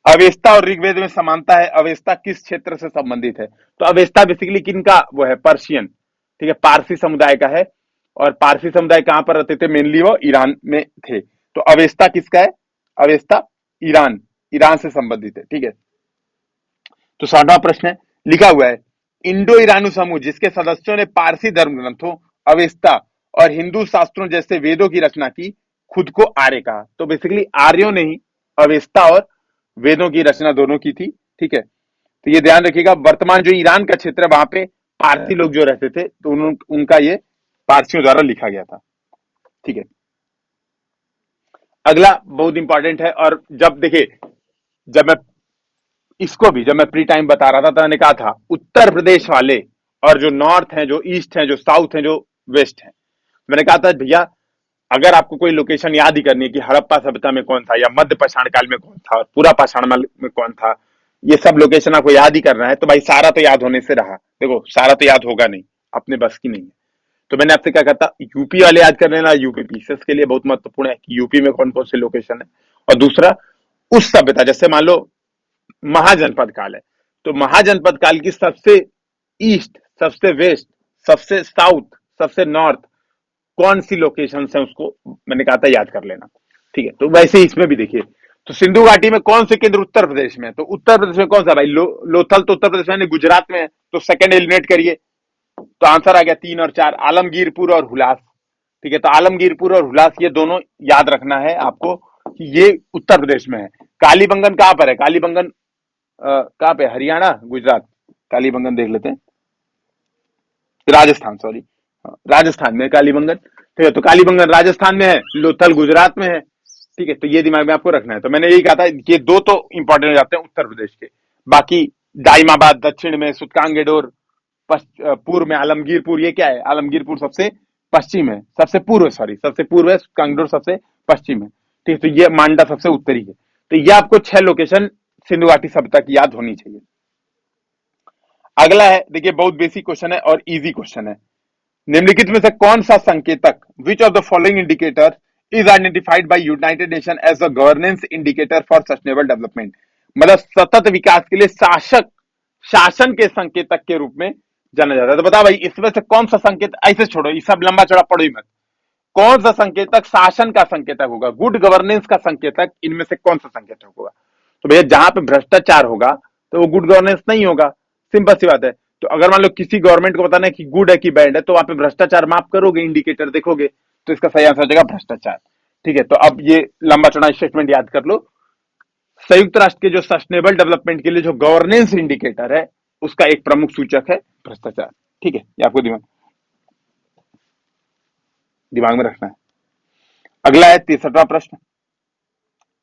अवेस्ता और ऋग्वेद में समानता है, अवेस्ता किस क्षेत्र से संबंधित है? तो अवेस्ता बेसिकली किनका वो है? पर्शियन। ठीक है, पारसी समुदाय का है, और पारसी समुदाय कहां पर रहते थे? मेनली वो ईरान में थे। तो अवेस्ता किसका है? अवेस्ता ईरान, ईरान से संबंधित है। ठीक है, तो 7वां प्रश्न है, लिखा हुआ है इंडो ईरानी समूह जिसके सदस्यों ने पारसी धर्म ग्रंथों, अवेस्ता और हिंदू शास्त्रों जैसे वेदों की रचना की, खुद को आर्य कहा। तो बेसिकली आर्यों ने ही अवेस्ता और वेदों की रचना दोनों की थी। ठीक है, तो ये ध्यान रखिएगा, वर्तमान जो ईरान का क्षेत्र है वहां पे पारसी लोग जो रहते थे, तो उनका ये पारसियों द्वारा लिखा गया था। ठीक है, अगला बहुत इंपॉर्टेंट है, और जब देखिए, जब मैं जब मैं प्री टाइम बता रहा था तो मैंने कहा था उत्तर प्रदेश वाले और जो नॉर्थ है, जो ईस्ट है, जो साउथ है, जो वेस्ट है, मैंने कहा था भैया अगर आपको कोई लोकेशन याद ही करनी है कि हड़प्पा सभ्यता में कौन था, या मध्य पाषाण काल में कौन था, और पूरा पाषाण में कौन था, ये सब लोकेशन आपको याद ही करना है, तो भाई सारा तो याद होने से रहा, देखो सारा तो याद होगा नहीं, अपने बस की नहीं है। तो मैंने आपसे क्या कहा था, यूपी वाले याद कर लेना, यूपी पीसेस के लिए बहुत महत्वपूर्ण है कि यूपी में कौन कौन से लोकेशन है। और दूसरा, उस सभ्यता, जैसे मान लो महाजनपद काल है, तो महाजनपद काल की सबसे ईस्ट, सबसे वेस्ट, सबसे साउथ, सबसे नॉर्थ कौन सी लोकेशन है, उसको मैंने कहा था याद कर लेना। ठीक है, तो वैसे ही इसमें भी देखिए, तो सिंधु घाटी में कौन से केंद्र उत्तर प्रदेश में है, तो उत्तर प्रदेश में कौन सा भाई, लोथल तो उत्तर प्रदेश में, गुजरात में है, तो सेकंड एलिमिनेट करिए, तो आंसर आ गया 3 और 4, आलमगीरपुर और हुलास। ठीक है, तो आलमगीरपुर और हुलास ये दोनों याद रखना है आपको कि ये उत्तर प्रदेश में है। कालीबंगन कहां पर है, कालीबंगन कहां पे, हरियाणा, गुजरात, कालीबंगन देख लेते हैं, राजस्थान, सॉरी, राजस्थान में कालीबंगन। ठीक है, तो कालीबंगन राजस्थान में है, लोथल गुजरात में है। ठीक है, तो ये दिमाग में आपको रखना है। तो मैंने यही कहा था, ये दो तो इंपॉर्टेंट हो जाते हैं उत्तर प्रदेश के, बाकी दाइमाबाद दक्षिण में, सुतकांगेडोर पूर्व में, आलमगीरपुर ये क्या है, आलमगीरपुर सबसे पश्चिम है, सबसे पूर्व, सॉरी सबसे पूर्व है, सुतकांगेडोर सबसे पश्चिम है। ठीक है, तो ये मांडा सबसे उत्तरी है। तो ये आपको 6 लोकेशन सिंधु घाटी सभ्यता की याद होनी चाहिए। अगला है, देखिए बहुत बेसिक क्वेश्चन है और इजी क्वेश्चन है, निम्नलिखित में से कौन सा संकेतक, which of the following indicator is identified by United Nation as a governance indicator for sustainable development, मतलब सतत विकास के लिए शासन के संकेतक के रूप में जाना जाता है। तो बता भाई इसमें से कौन सा संकेत, ऐसे छोड़ो ये सब लंबा चौड़ा पढ़ो ही मत, कौन सा संकेतक शासन का संकेतक होगा, गुड गवर्नेंस का संकेतक, इनमें से कौन सा संकेतक होगा। तो भैया जहां पे भ्रष्टाचार होगा तो वो गुड गवर्नेंस नहीं होगा, सिंपल सी बात है। तो अगर मान लो किसी गवर्नमेंट को बताना है कि गुड है कि बैड है, तो वहां पे भ्रष्टाचार माफ करोगे, इंडिकेटर देखोगे, तो इसका सही आंसर हो जाएगा भ्रष्टाचार। ठीक है, तो अब ये लंबा चौड़ा स्टेटमेंट याद कर लो, संयुक्त राष्ट्र के जो सस्टेनेबल डेवलपमेंट के लिए जो गवर्नेंस इंडिकेटर है, उसका एक प्रमुख सूचक है भ्रष्टाचार। ठीक है, ये आपको दिमाग में रखना है। अगला है 63वां प्रश्न।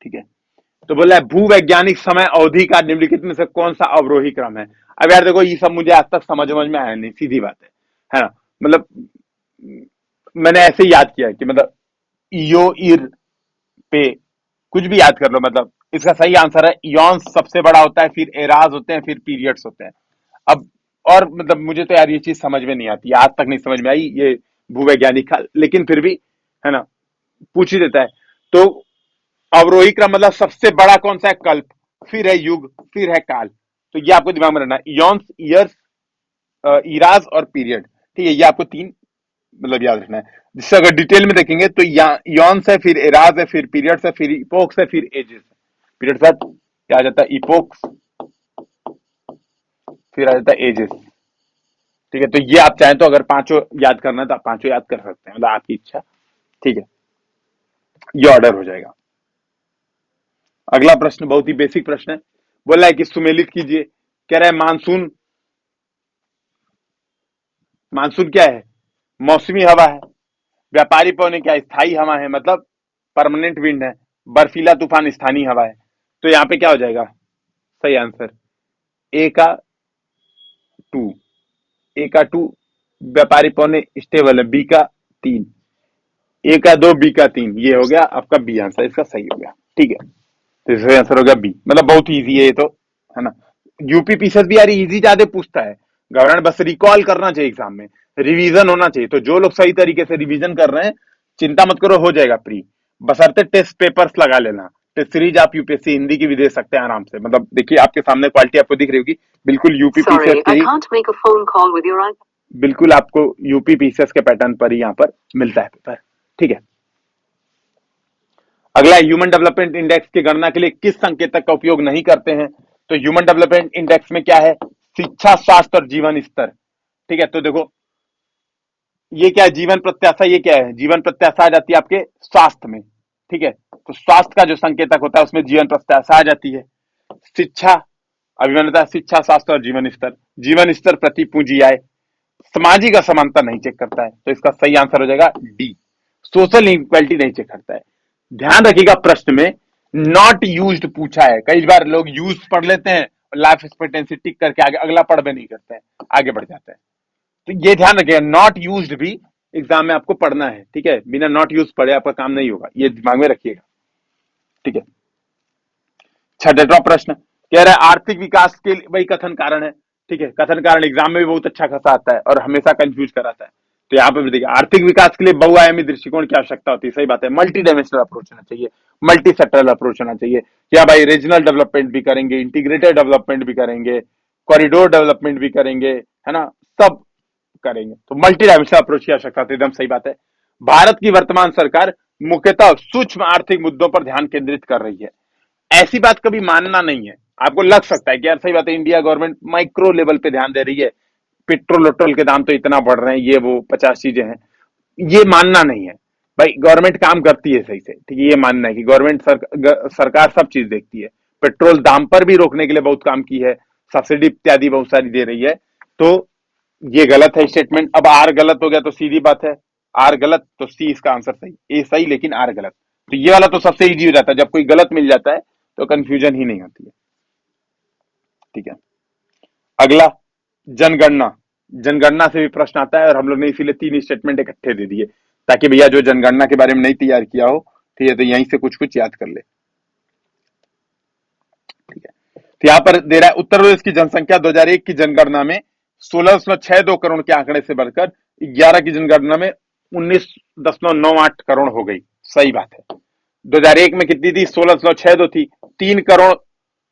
ठीक है, तो बोला है भूवैज्ञानिक समय अवधि का निम्नलिखित में से कौन सा अवरोही क्रम है। अब यार देखो ये सब मुझे आज तक समझ में आया नहीं, सीधी बात है ना, मतलब मैंने ऐसे ही याद किया कि मतलब यो इर पे कुछ भी याद कर लो, मतलब इसका सही आंसर है इयॉन्स सबसे बड़ा होता है, फिर एराज होते हैं, फिर पीरियड्स होते हैं। अब और मतलब मुझे तो यार ये चीज समझ में नहीं आती, आज तक नहीं समझ में आई ये भूवैज्ञानिक का, लेकिन फिर भी है ना, पूछ ही देता है। तो अवरोही क्रम मतलब सबसे बड़ा कौन सा है, कल्प, फिर है युग, फिर है काल। तो ये आपको दिमाग में रखना है, इयॉन्स, ईयर्स, इराज और पीरियड। ठीक है, ये आपको 3 मतलब याद रखना है। जिससे अगर डिटेल में देखेंगे तो इयॉन्स है, फिर एराज है, फिर पीरियड्स है, फिर इपोक्स है, फिर एजेस है। पीरियड साथ क्या आ जाता है, इपोक्स, फिर आ जाता है एजेस। ठीक है, तो ये आप चाहें तो अगर पांचों याद करना है तो आप पांचों याद कर सकते हैं, मतलब आपकी इच्छा। ठीक है, ये ऑर्डर हो जाएगा। अगला प्रश्न बहुत ही बेसिक प्रश्न है, बोला है कि सुमेलित कीजिए, कह रहा है मानसून, मानसून क्या है, मौसमी हवा है, व्यापारी पवने क्या है, स्थायी हवा है, मतलब परमानेंट विंड है, बर्फीला तूफान स्थानीय हवा है। तो यहाँ पे क्या हो जाएगा सही आंसर, ए का 2, ए का 2, व्यापारी पौने स्टेबल है, बी का 3, ए का 2, बी का 3, ये हो गया आपका बी आंसर, इसका सही हो गया। ठीक है, तो इसका आंसर हो गया बी, मतलब बहुत ही इजी है ये तो, है ना। यूपी पीसेस भी यार इजी ज्यादा पूछता है, गवर्नमेंट बस रिकॉल करना चाहिए एग्जाम में, रिवीजन होना चाहिए। तो जो लोग सही तरीके से रिवीजन कर रहे हैं चिंता मत करो, हो जाएगा प्री, बशर्ते टेस्ट पेपर्स लगा लेना। टेस्ट सीरीज आप यूपीएससी हिंदी की भी दे सकते हैं आराम से, मतलब देखिए आपके सामने क्वालिटी आपको दिख रही होगी, बिल्कुल यूपी पीसीएस के ही, बिल्कुल आपको यूपी पीसीएस के पैटर्न पर ही यहाँ पर मिलता है पेपर। ठीक है, अगला, ह्यूमन डेवलपमेंट इंडेक्स की गणना के लिए किस संकेतक का उपयोग नहीं करते हैं? तो ह्यूमन डेवलपमेंट इंडेक्स में क्या है? शिक्षा, स्वास्थ्य और जीवन स्तर। ठीक है, तो देखो ये क्या है, जीवन प्रत्याशा, ये क्या है, जीवन प्रत्याशा आ जाती है आपके स्वास्थ्य में। ठीक है, तो स्वास्थ्य का जो संकेतक होता है उसमें जीवन प्रत्याशा आ जाती है। शिक्षा, अभी मैंने बताया शिक्षा, स्वास्थ्य और जीवन स्तर। जीवन स्तर प्रति पूंजी आय। सामाजिक असमानता नहीं चेक करता है, तो इसका सही आंसर हो जाएगा डी। सोशल इक्वलिटी नहीं चेक करता है। ध्यान रखिएगा, प्रश्न में नॉट यूज्ड पूछा है। कई बार लोग यूज पढ़ लेते हैं, लाइफ एक्सपेक्टेंसी टिक करके आगे अगला पढ़ भी नहीं करते हैं, आगे बढ़ जाते हैं। तो ये ध्यान रखिएगा, नॉट यूज्ड भी एग्जाम में आपको पढ़ना है। ठीक है, बिना नॉट यूज पढ़े आपका काम नहीं होगा, ये दिमाग में रखिएगा। ठीक है, 66वां प्रश्न कह रहा है आर्थिक विकास के लिए वही कथन कारण है। ठीक है, कथन कारण एग्जाम में भी बहुत अच्छा खासा आता है और हमेशा कंफ्यूज कराता है। तो यहाँ पे भी देखिए, आर्थिक विकास के लिए बहुआयामी दृष्टिकोण की आवश्यकता होती है। सही बात है, मल्टी डायमेंशनल अप्रोच होना चाहिए, मल्टी सेक्टरल अप्रोच होना चाहिए। क्या भाई, रीजनल डेवलपमेंट भी करेंगे, इंटीग्रेटेड डेवलपमेंट भी करेंगे, कॉरिडोर डेवलपमेंट भी करेंगे, है ना, सब करेंगे। तो मल्टी डायमेंशनल अप्रोच की आवश्यकता होती है, एकदम सही बात है। भारत की वर्तमान सरकार मुख्यतः सूक्ष्म आर्थिक मुद्दों पर ध्यान केंद्रित कर रही है। ऐसी बात कभी मानना नहीं है। आपको लग सकता है कि यार सही बात है, इंडिया गवर्नमेंट माइक्रो लेवल पे ध्यान दे रही है, पेट्रोल वोट्रोल के दाम तो इतना बढ़ रहे हैं, ये वो 50 चीजें हैं, ये मानना नहीं है। भाई गवर्नमेंट काम करती है सही से, ठीक है, ये मानना है कि गवर्नमेंट सरकार सब चीज देखती है। पेट्रोल दाम पर भी रोकने के लिए बहुत काम की है, सब्सिडी इत्यादि बहुत सारी दे रही है। तो ये गलत है स्टेटमेंट। अब आर गलत हो गया तो सीधी बात है, आर गलत तो सी इसका आंसर सही, ए सही लेकिन आर गलत। तो ये वाला तो सबसे इजी हो जाता है, जब कोई गलत मिल जाता है तो कंफ्यूजन ही नहीं होती है। ठीक है, अगला, जनगणना। जनगणना से भी प्रश्न आता है और हम लोग ने इसीलिए 3 स्टेटमेंट इकट्ठे दे दिए, ताकि भैया जो जनगणना के बारे में नहीं तैयार किया हो, ठीक है, तो यहीं से कुछ कुछ याद कर ले। ठीक है, तो यहाँ पर दे रहा है उत्तर प्रदेश की जनसंख्या 2001 की जनगणना में 16.62 करोड़ के आंकड़े से बढ़कर 11 की जनगणना में 19.98 करोड़ हो गई। सही बात है, 2001 में कितनी थी? 16.62 थी, 3 करोड़।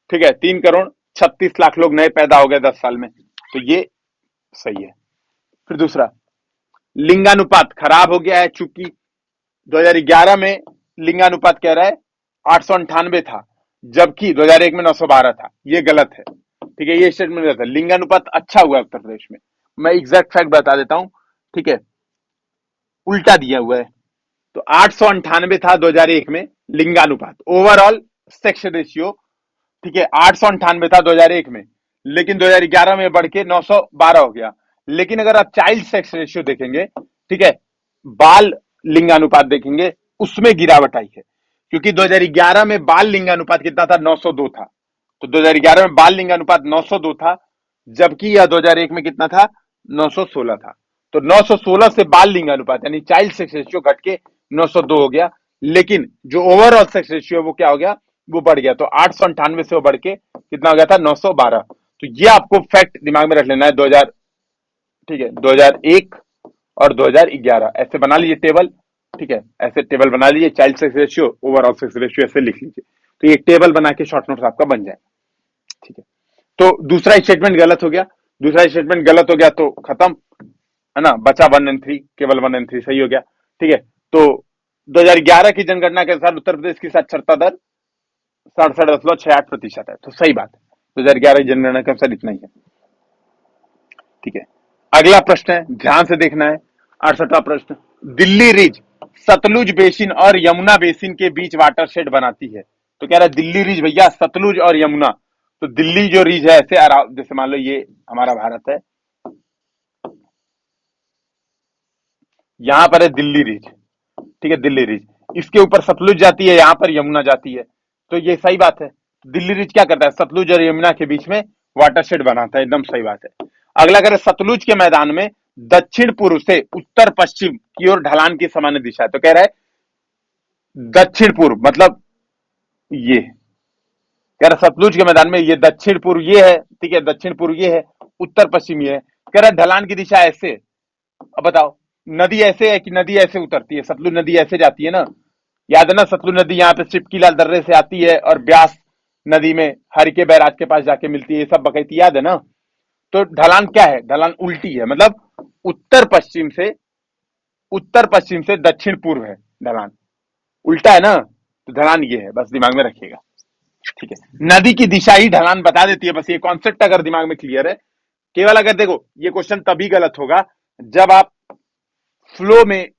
ठीक है, 3 करोड़ 36 लाख लोग नए पैदा हो गए 10 साल में, तो ये सही है। फिर दूसरा, लिंगानुपात खराब हो गया है, चूंकि 2011 में लिंगानुपात कह रहा है 898 था, जबकि 2001 में 912 था। ये गलत है। ठीक है, ये स्टेटमेंट गलत है। लिंगानुपात अच्छा हुआ है उत्तर प्रदेश में। मैं एग्जैक्ट फैक्ट बता देता हूं। ठीक है, उल्टा दिया हुआ है। तो 898 था 2001 में लिंगानुपात, ओवरऑल सेक्स रेशियो। ठीक है, 898 था 2001 में, लेकिन 2011 में बढ़ के 912 हो गया। लेकिन अगर आप चाइल्ड सेक्स रेशियो देखेंगे, ठीक है, बाल लिंगानुपात देखेंगे, उसमें गिरावट आई है। क्योंकि 2011 में बाल लिंगानुपात कितना था? 902 था। तो 2011 में बाल लिंगानुपात 902 था, जबकि यह 2001 में कितना था? 916 था। तो 916 से बाल लिंगानुपात यानी चाइल्ड सेक्स रेशियो घट के 902 हो गया। लेकिन जो ओवरऑल सेक्स रेशियो वो क्या हो गया? वो बढ़ गया। तो 898 से वो बढ़ के कितना हो गया था? 912। तो ये आपको फैक्ट दिमाग में रख लेना है। 2000, ठीक है, 2001 और 2011 ऐसे बना लीजिए टेबल। ठीक है, ऐसे टेबल बना लीजिए, child sex ratio, overall sex ratio, ऐसे लिख लीजिए। तो ये टेबल बना के शॉर्ट नोट्स आपका बन जाए। ठीक है, तो दूसरा स्टेटमेंट गलत हो गया। दूसरा स्टेटमेंट गलत हो गया तो खत्म, है ना, बचा 1 और 3, केवल 1 और 3 सही हो गया। ठीक है, तो 2011 की जनगणना के अनुसार उत्तर प्रदेश की साक्षरता दर 67.68% है, तो सही बात है। 2011 की जनगणना के अनुसार इतना ही है। ठीक है, अगला प्रश्न है, ध्यान से देखना है। 68वां प्रश्न, दिल्ली रिज सतलुज बेसिन और यमुना बेसिन के बीच वाटरशेड बनाती है। तो कह रहा है दिल्ली रिज भैया सतलुज और यमुना। तो दिल्ली जो रिज है, ऐसे जैसे मान लो ये हमारा भारत है, यहां पर है दिल्ली रिज। ठीक है, दिल्ली रिज, इसके ऊपर सतलुज जाती है, यहां पर यमुना जाती है। तो ये सही बात है। दिल्ली रिज क्या करता है? सतलुज और यमुना के बीच में वाटरशेड बनाता है, एकदम सही बात है। अगला करें, सतलुज के मैदान में दक्षिण पूर्व से उत्तर पश्चिम की ओर ढलान की सामान्य दिशा है। तो कह रहा है दक्षिण पूर्व मतलब ये, कह रहा सतलुज के मैदान में ये दक्षिण पूर्व ये है, ठीक है, दक्षिण पूर्व ये है, उत्तर पश्चिम ये है। कह रहा है ढलान की दिशा ऐसे। अब बताओ, नदी ऐसे है कि नदी ऐसे उतरती है? सतलुज नदी ऐसे जाती है ना, याद है ना, सतलुज नदी यहाँ पे सिपकीलाल दर्रे से आती है और ब्यास नदी में हरिके बैराज के पास जाके मिलती है, ये सब बकैती याद है ना। तो ढलान क्या है? ढलान उल्टी है, मतलब उत्तर पश्चिम से दक्षिण पूर्व है ढलान, उल्टा है ना। तो ढलान ये है, बस दिमाग में रखिएगा। ठीक है, नदी की दिशा ही ढलान बता देती है, बस ये कॉन्सेप्ट अगर दिमाग में क्लियर है। केवल अगर देखो, ये क्वेश्चन तभी गलत होगा जब आप फ्लो में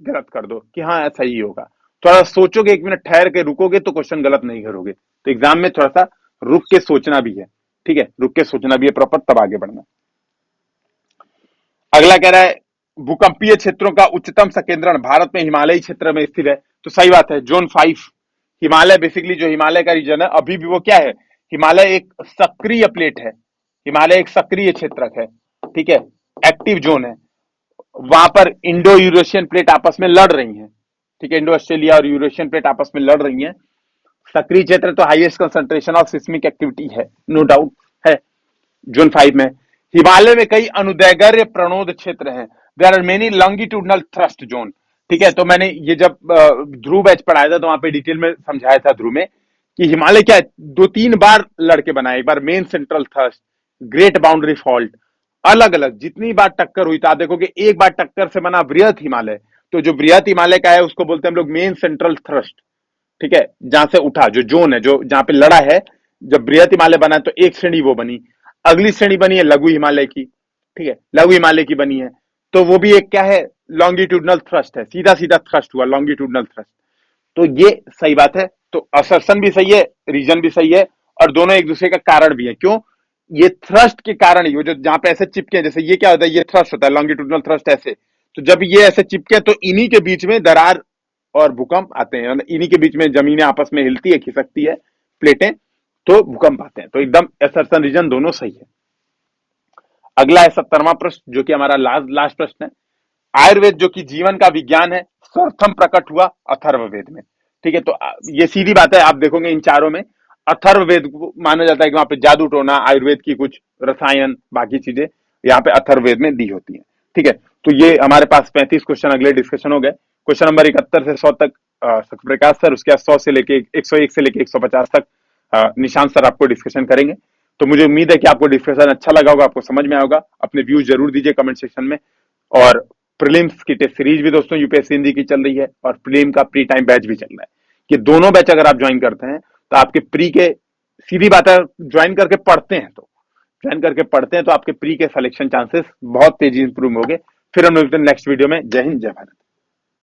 गलत कर दो कि हाँ ऐसा ही होगा। थोड़ा सोचोगे, 1 मिनट ठहर के रुकोगे तो क्वेश्चन गलत नहीं करोगे। तो एग्जाम में थोड़ा सा रुक के सोचना भी है। ठीक है, रुक के सोचना भी है प्रॉपर, तब आगे बढ़ना। अगला कह रहा है भूकंपीय क्षेत्रों का उच्चतम संकेंद्रण भारत में हिमालयी क्षेत्र में स्थित है। तो सही बात है, जोन 5 हिमालय, बेसिकली जो हिमालय का रीजन है अभी भी वो क्या है, हिमालय एक सक्रिय प्लेट है, हिमालय एक सक्रिय क्षेत्रक है। ठीक है, एक्टिव जोन है, वहां पर इंडो यूरेशियन प्लेट आपस में लड़ रही हैं। ठीक है, इंडो ऑस्ट्रेलिया और यूरेशियन प्लेट आपस में लड़ रही हैं। सक्रिय क्षेत्र तो highest concentration of seismic activity है, नो डाउट है, जोन 5 में। हिमालय में कई अनुदैर्घ्य प्रणोद क्षेत्र हैं, there are many longitudinal thrust zone. ठीक है, तो मैंने ये जब ध्रुव बैच पढ़ाया था तो वहां पे डिटेल में समझाया था ध्रुव में कि हिमालय क्या है, 2-3 बार लड़के बना है। एक बार main central thrust, great boundary fault, अलग अलग जितनी बार टक्कर हुई, तो आप देखोगे एक बार टक्कर से बना बृहत हिमालय। तो जो बृहत हिमालय का है उसको बोलते हैं हम लोग मेन सेंट्रल थ्रस्ट। ठीक है, जहां से उठा जो जोन है, जो जहां पे लड़ा है, जब बृहत हिमालय बना तो एक श्रेणी वो बनी। अगली श्रेणी बनी है लघु हिमालय की। ठीक है, लघु हिमालय की बनी है, तो वो भी एक क्या है, लॉन्गिट्यूडनल थ्रस्ट है, सीधा सीधा थ्रस्ट हुआ, लॉन्गिट्यूडनल थ्रस्ट। तो ये सही बात है, तो असर्शन भी सही है, रीजन भी सही है, और दोनों एक दूसरे का कारण भी है। क्यों, ये थ्रस्ट के कारण ही, वो जो जहां पे ऐसे चिपके, जैसे ये क्या होता है, ये थ्रस्ट होता है, लॉन्गिट्यूडनल थ्रस्ट ऐसे, तो जब ये ऐसे चिपके तो इन्हीं के बीच में दरार और भूकंप आते हैं, इन्हीं के बीच में जमीनें आपस में हिलती है, खिसकती है प्लेटें, तो भूकंप आते हैं। तो एकदम असर्शन रीजन दोनों सही है। अगला है 70वां प्रश्न, जो कि हमारा लास्ट प्रश्न है। आयुर्वेद जो कि जीवन का विज्ञान है, सर्वप्रथम प्रकट हुआ अथर्ववेद में। ठीक है, तो ये सीधी बात है, आप देखोगे इन चारों में अथर्ववेद को माना जाता है कि वहां पे जादू टोना, आयुर्वेद की कुछ रसायन, बाकी चीजें यहाँ पे अथर्ववेद में दी होती है। ठीक है, तो ये हमारे पास 35 क्वेश्चन अगले डिस्कशन हो गए। क्वेश्चन नंबर 71 से 100 तक प्रकाश सर, उसके बाद 100 से लेके 101 से लेके 150 तक निशांत सर आपको डिस्कशन करेंगे। तो मुझे उम्मीद है कि आपको डिस्कशन अच्छा लगा होगा, आपको समझ में आएगा। अपने व्यूज जरूर दीजिए कमेंट सेक्शन में। और प्रीलिम्स की टेस्ट सीरीज भी दोस्तों यूपीएससी हिंदी की चल रही है, और प्रीलिम का प्री टाइम बैच भी चल रहा है। ये दोनों बैच अगर आप ज्वाइन करते हैं तो आपके प्री के, सीधी बात है, ज्वाइन करके पढ़ते हैं तो आपके प्री के सिलेक्शन चांसेस बहुत तेजी इंप्रूव होंगे। फिर हम लोग नेक्स्ट वीडियो में। जय हिंद, जय भारत।